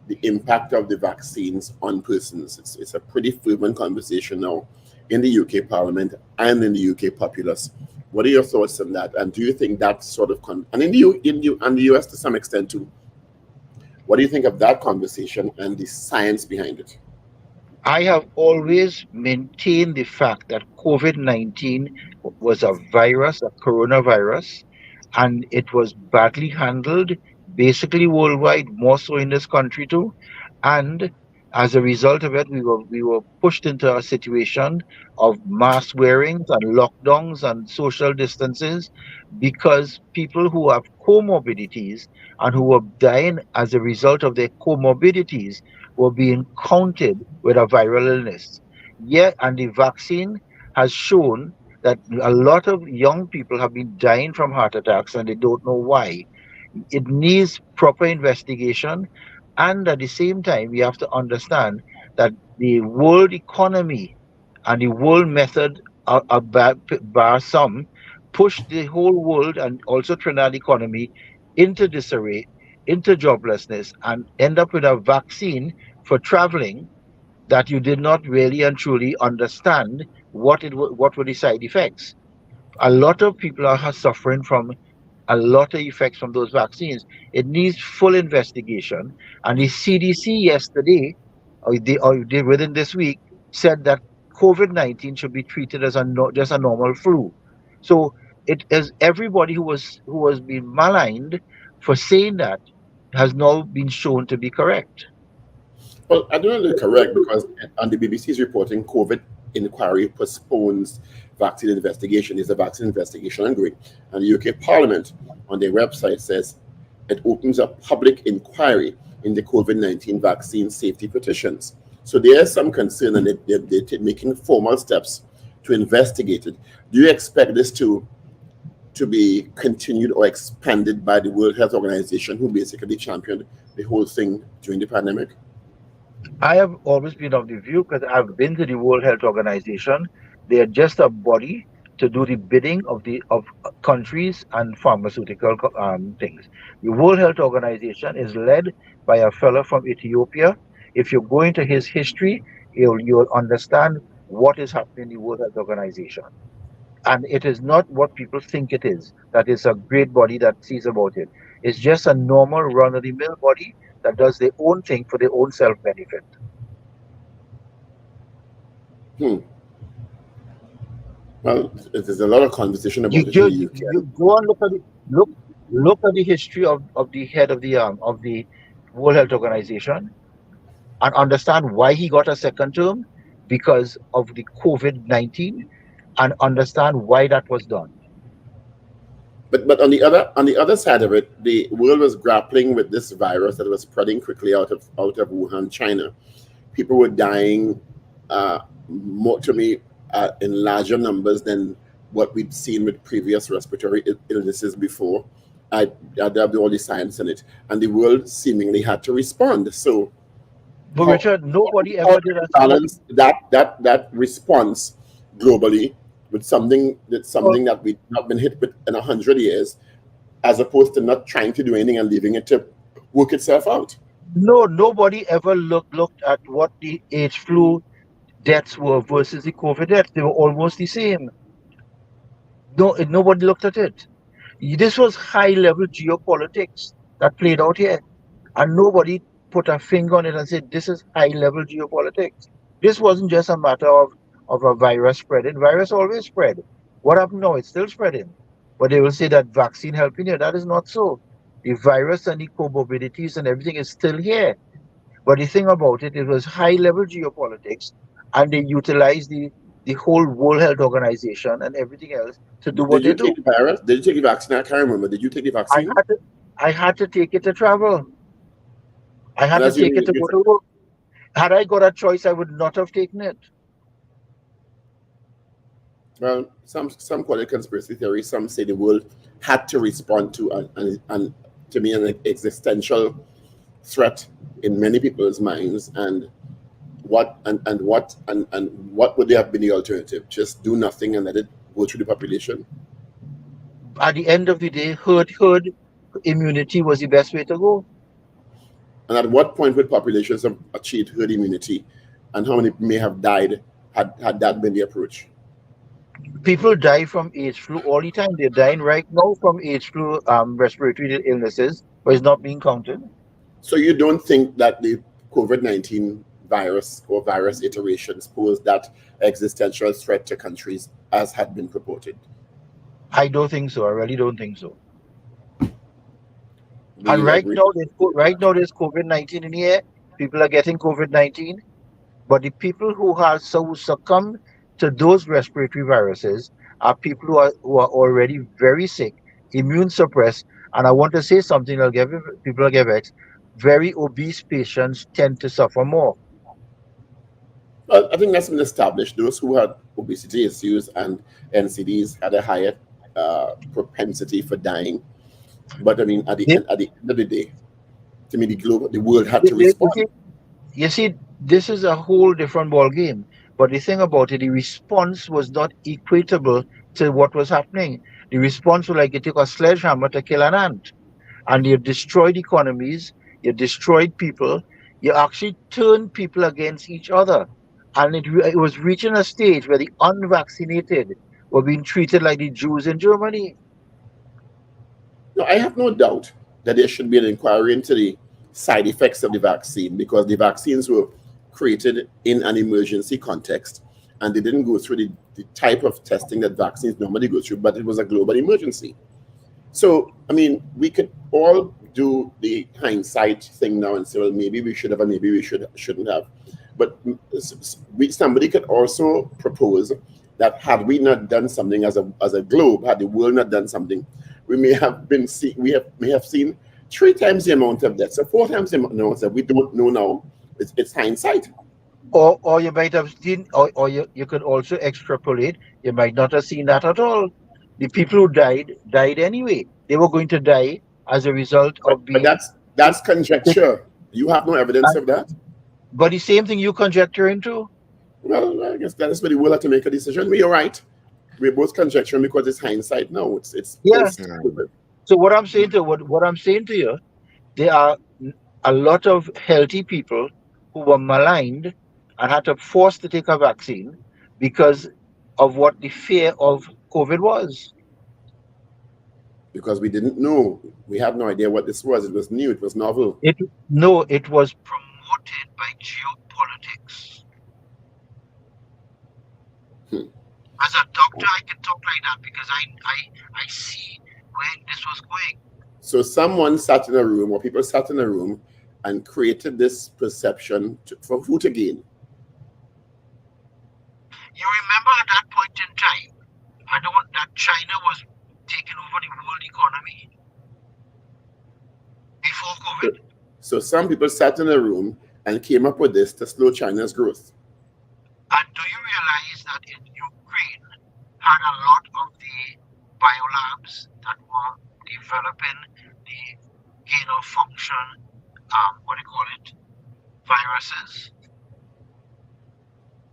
the impact of the vaccines on persons. It's a pretty fervent conversation now in the UK Parliament and in the UK populace. What are your thoughts on that? And do you think that sort of and in the US to some extent too? What do you think of that conversation and the science behind it? I have always maintained the fact that COVID-19 was a virus, a coronavirus, and it was badly handled, basically worldwide, more so in this country too. And as a result of it, we were pushed into a situation of mask wearings and lockdowns and social distances because people who have comorbidities and who were dying as a result of their comorbidities were being counted with a viral illness. Yeah, and the vaccine has shown that a lot of young people have been dying from heart attacks and they don't know why. It needs proper investigation, and at the same time, we have to understand that the world economy and the world method, bar some, pushed the whole world and also Trinidad economy into disarray, into joblessness, and end up with a vaccine for traveling that you did not really and truly understand what were the side effects. A lot of people are suffering from a lot of effects from those vaccines. It needs full investigation. And the CDC yesterday, within this week, said that COVID-19 should be treated as just a normal flu. So it is everybody who was being maligned for saying that has now been shown to be correct. Well, I don't know if correct because on the BBC's reporting, COVID inquiry postpones vaccine investigation. Is a vaccine investigation ongoing? And the UK Parliament on their website says it opens a public inquiry in the COVID-19 vaccine safety petitions. So there is some concern and they're making formal steps to investigate it. Do you expect this to be continued or expanded by the World Health Organization, who basically championed the whole thing during the pandemic? I have always been of the view, because I've been to the World Health Organization, they are just a body to do the bidding of countries and pharmaceutical things. The World Health Organization is led by a fellow from Ethiopia. If you go into his history, you'll understand what is happening in the World Health Organization. And it is not what people think it is, that it's a great body that sees about it. It's just a normal run-of-the-mill body that does their own thing for their own self-benefit. Well, there's a lot of conversation about it in the UK. You go and look at the history of the head of the World Health Organization and understand why he got a second term, because of the COVID-19, and understand why that was done. But on the other side of it, the world was grappling with this virus that was spreading quickly out of Wuhan, China. People were dying, in larger numbers than what we'd seen with previous respiratory illnesses before. I have all the science in it, and the world seemingly had to respond. So, but Richard, nobody ever did balance that response globally with something that we've not been hit with in 100 years, as opposed to not trying to do anything and leaving it to work itself out. No, nobody ever looked at what the H flu deaths were versus the COVID deaths. They were almost the same. Nobody looked at it. This was high-level geopolitics that played out here, and nobody put a finger on it and said, this is high-level geopolitics. This wasn't just a matter of a virus spreading. Virus always spread. What happened now? It's still spreading. But they will say that vaccine helping you. That is not so. The virus and the comorbidities and everything is still here. But the thing about it, it was high-level geopolitics, and they utilized the the whole World Health Organization and everything else to do what Did they you do. take the virus? Did you take the vaccine? I can't remember. Did you take the vaccine? I had to take it to travel. I had And to as you, take it to you go to work. Had I got a choice, I would not have taken it. well, some call it conspiracy theory. Some say the world had to respond to and to me an existential threat in many people's minds. And what would have been the alternative? Just do nothing and let it go through the population. At the end of the day, herd immunity was the best way to go. And at what point would populations have achieved herd immunity, and how many may have died had that been the approach? People die from H flu all the time. They're dying right now from H flu, respiratory illnesses, but it's not being counted. So you don't think that the COVID-19 virus or virus iterations pose that existential threat to countries as had been purported? I don't think so. I really don't think so. Do And you agree? right now there's COVID-19 in the air. People are getting COVID-19, but the people who succumb to those respiratory viruses are people who are already very sick, immune suppressed. And I want to say something that'll give people get vexed. Very obese patients tend to suffer more. Well, I think that's been established. Those who had obesity issues and NCDs had a higher propensity for dying. But I mean, at the end of the day, to me, the world had to respond. You see, this is a whole different ball game. But the thing about it, the response was not equatable to what was happening. The response was like you took a sledgehammer to kill an ant, and you destroyed economies, you destroyed people, you actually turned people against each other. And it was reaching a stage where the unvaccinated were being treated like the Jews in Germany. No, I have no doubt that there should be an inquiry into the side effects of the vaccine, because the vaccines were created in an emergency context and they didn't go through the type of testing that vaccines normally go through, but it was a global emergency. So, I mean, we could all do the hindsight thing now and say, well, maybe we should have, and maybe we shouldn't have. But somebody could also propose that had we not done something as a globe, had the world not done something, we may have seen 3 times the amount of deaths, or 4 times the amount that we don't know now. It's hindsight. Or you might have seen, or you could also extrapolate. You might not have seen that at all. The people who died anyway. They were going to die as a result of being. But that's conjecture. You have no evidence of that. But the same thing you conjecture into. Well, I guess that is where the world have to make a decision. But you're right. We're both conjecturing because it's hindsight now. It's yeah. So what I'm saying to you, there are a lot of healthy people who were maligned and had to force to take a vaccine because of what the fear of COVID was. Because we didn't know. We had no idea what this was. It was new. It was novel. It was promoted by geopolitics. As a doctor, I can talk like that because I see where this was going. So someone sat in a room, or people sat in a room and created this perception for who to gain. You remember at that point in time, that China was taking over the world economy before COVID. So some people sat in a room and came up with this to slow China's growth. And do you realize that in Ukraine had a lot of the biolabs that were developing the gain of function, viruses?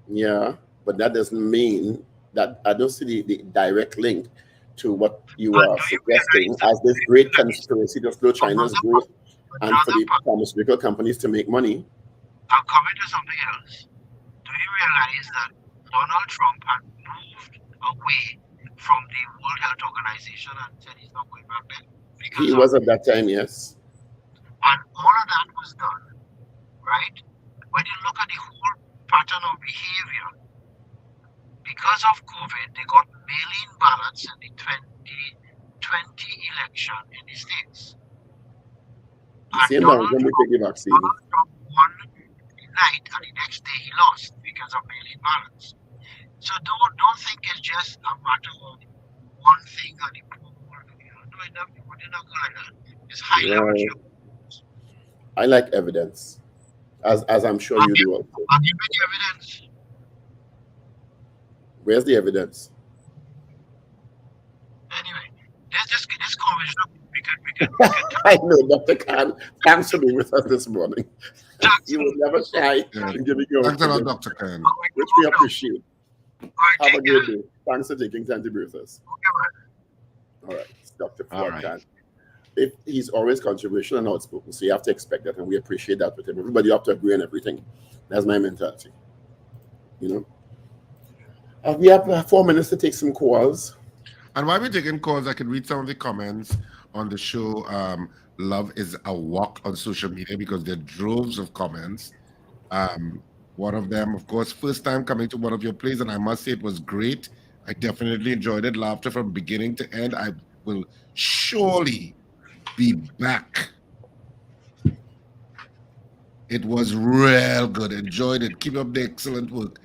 Yeah, but that doesn't mean that I don't see the direct link to what you are suggesting as this great conspiracy to slow China's growth and for the pharmaceutical companies to make money. I'm coming to something else. Do you realize that Donald Trump had moved away from the World Health Organization and said he's not going back there? He was at that time, yes. And all of that was done, right? When you look at the whole pattern of behavior, because of COVID, they got mail-in ballots in the 2020 election in the States. Same time when we take the vaccine. Donald Trump won the night, and the next day he lost because of mail-in ballots. So don't think it's just a matter of one thing or the poor. No, we're not like that. It's high level show. I like evidence, as I'm sure you do also. I'll give you the evidence. Where's the evidence? Anyway, this conversation we can I know, Dr. Khan. Thanks for being with us this morning. You were never shy in giving your Thanks a lot, Dr. Khan. which we appreciate. Have a good day. Thanks for taking time to be with us. All right, Dr. Fuad Khan. If he's always controversial and outspoken, so you have to expect that, and we appreciate that with him. Everybody have to agree on everything. That's my mentality. You know. We have 4 minutes to take some calls. And while we're taking calls, I can read some of the comments on the show. Love is a walk on social media because there are droves of comments. One of them, of course, first time coming to one of your plays, and I must say it was great. I definitely enjoyed it. Laughter from beginning to end. I will surely be back. It was real good. Enjoyed it. Keep up the excellent work.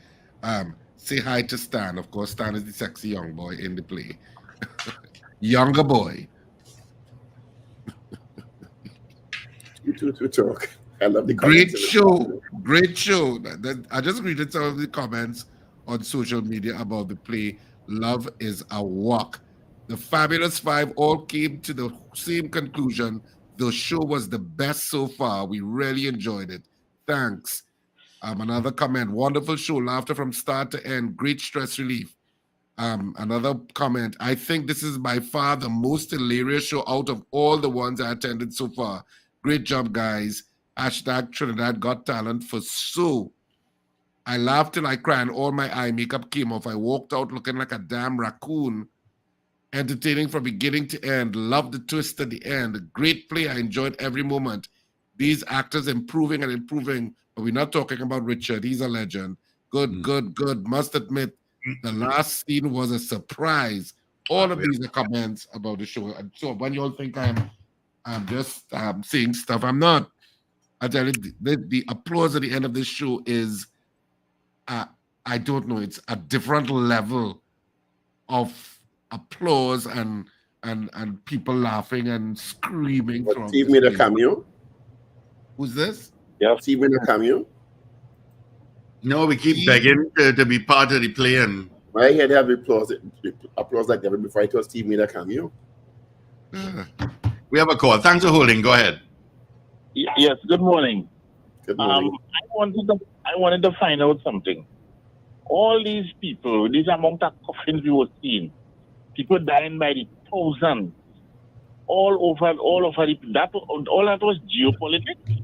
Say hi to Stan. Of course, Stan is the sexy young boy in the play. Younger boy. To talk. I love the great show. Great show. I just read some of the comments on social media about the play. Love is a walk. The Fabulous Five all came to the same conclusion. The show was the best so far. We really enjoyed it. Thanks. Another comment. Wonderful show. Laughter from start to end. Great stress relief. Another comment. I think this is by far the most hilarious show out of all the ones I attended so far. Great job, guys. Hashtag Trinidad Got Talent for so. I laughed till I cried and all my eye makeup came off. I walked out looking like a damn raccoon. Entertaining from beginning to end. Loved the twist at the end. Great play. I enjoyed every moment. These actors improving and improving. But we're not talking about Richard. He's a legend. Good, good, good. Must admit, the last scene was a surprise. All of these are comments about the show. And so when you all think I'm just saying stuff, I'm not. I tell you, the applause at the end of this show is, I don't know, it's a different level of applause and people laughing and screaming. But Steve made a cameo. Who's this? Yeah, Steve made a cameo. No, we keep begging to be part of the play. And I heard have applause like that before I thought Steve made a cameo. We have a call. Thanks for holding. Go ahead. Yes, good morning. Good morning. I wanted to find out something. All these people, this amount of coffins we were seeing, people dying by the thousands, all over all that was geopolitics.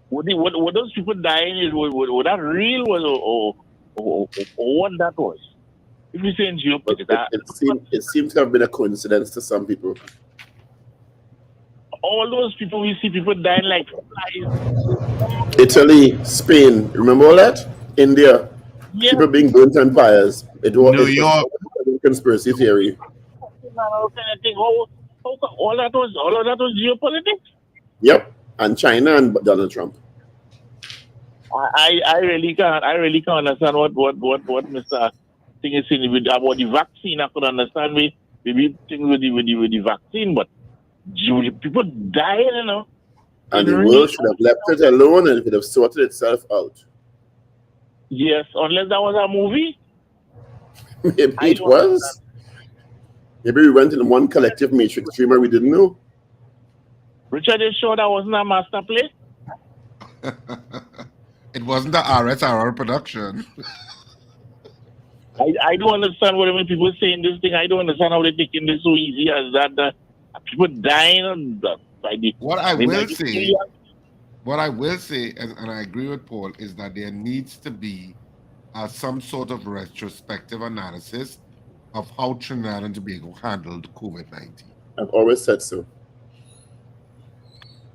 Were those people dying? Were that real or what that was? If you say in geopolitics, it seems to have been a coincidence to some people. All those people, we see people dying like flies. Italy, Spain, remember all that? India, people being burnt on fires. It was New York. A conspiracy theory. All of that was geopolitics. Yep, and China and Donald Trump. I really can't understand what Mr. Thing is saying about the vaccine. I could understand maybe things with the vaccine, but people dying, you know. And the world should have left it alone and it would have sorted itself out. Yes, unless that was a movie. Maybe it was. Maybe we went in one collective matrix dream we didn't know. Richard is sure that wasn't a master play? It wasn't the RSRR production. I don't understand what when people saying this thing. I don't understand how they're taking this so easy as that. People dying by the. What I will say, and I agree with Paul, is that there needs to be some sort of retrospective analysis of how Trinidad and Tobago handled COVID-19. I've always said so.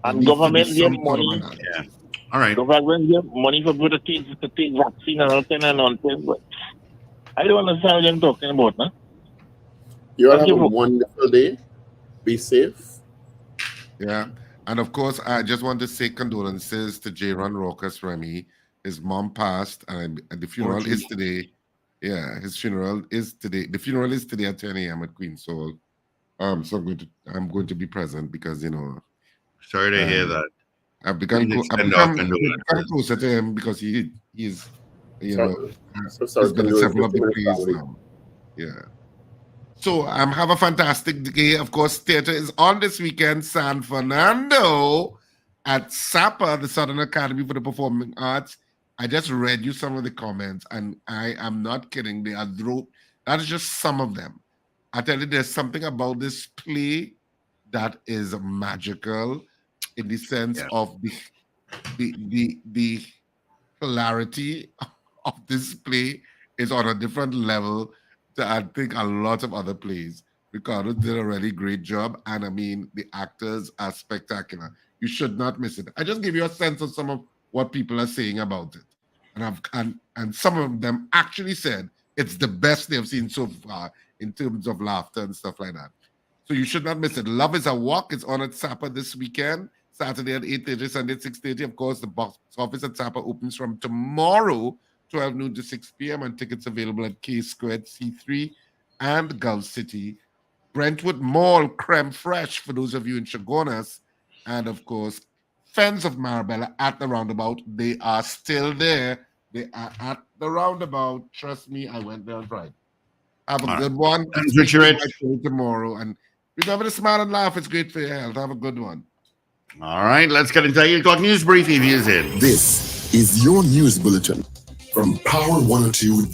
And government give money. Yeah. All right. Government give money for people to take vaccine and all kind of nonsense. But I don't understand what you're talking about, huh? You all have a wonderful day. Be safe. Yeah. And of course, I just want to say condolences to J. Ron Rockus Remy. His mom passed, and the funeral is today. Yeah, his funeral is today. The funeral is today at 10 a.m. at Queen Soul. So I'm going to be present because Sorry to hear that. I've become Please extend our closer to him because he's So sorry, he's been in condolences several of to the my plays family. now. Yeah. So have a fantastic day. Of course, theater is on this weekend. San Fernando at SAPA, the Southern Academy for the Performing Arts. I just read you some of the comments, and I am not kidding. They are that is just some of them. I tell you, there's something about this play that is magical in the sense of the clarity of this play is on a different level to I think a lot of other plays. Ricardo did a really great job, and I mean the actors are spectacular. You should not miss it. I just give you a sense of some of what people are saying about it, and some of them actually said it's the best they've seen so far in terms of laughter and stuff like that. So you should not miss it. Love is a Walk is on at SAPA this weekend. Saturday at 8:30, Sunday at 6:30. Of course, the box office at SAPA opens from tomorrow, 12 noon to 6 p.m. and tickets available at K Squared, C3, and Gulf City. Brentwood Mall, creme fresh for those of you in Chagonas. And of course, Fens of Marabella at the roundabout. They are still there. They are at the roundabout. Trust me, I went there on Friday. Have a good one. Tomorrow. And remember to smile and laugh. It's great for your health. Have a good one. All right, let's get into 8 o'clock news briefing. Here's it. This is your news bulletin from Power 102.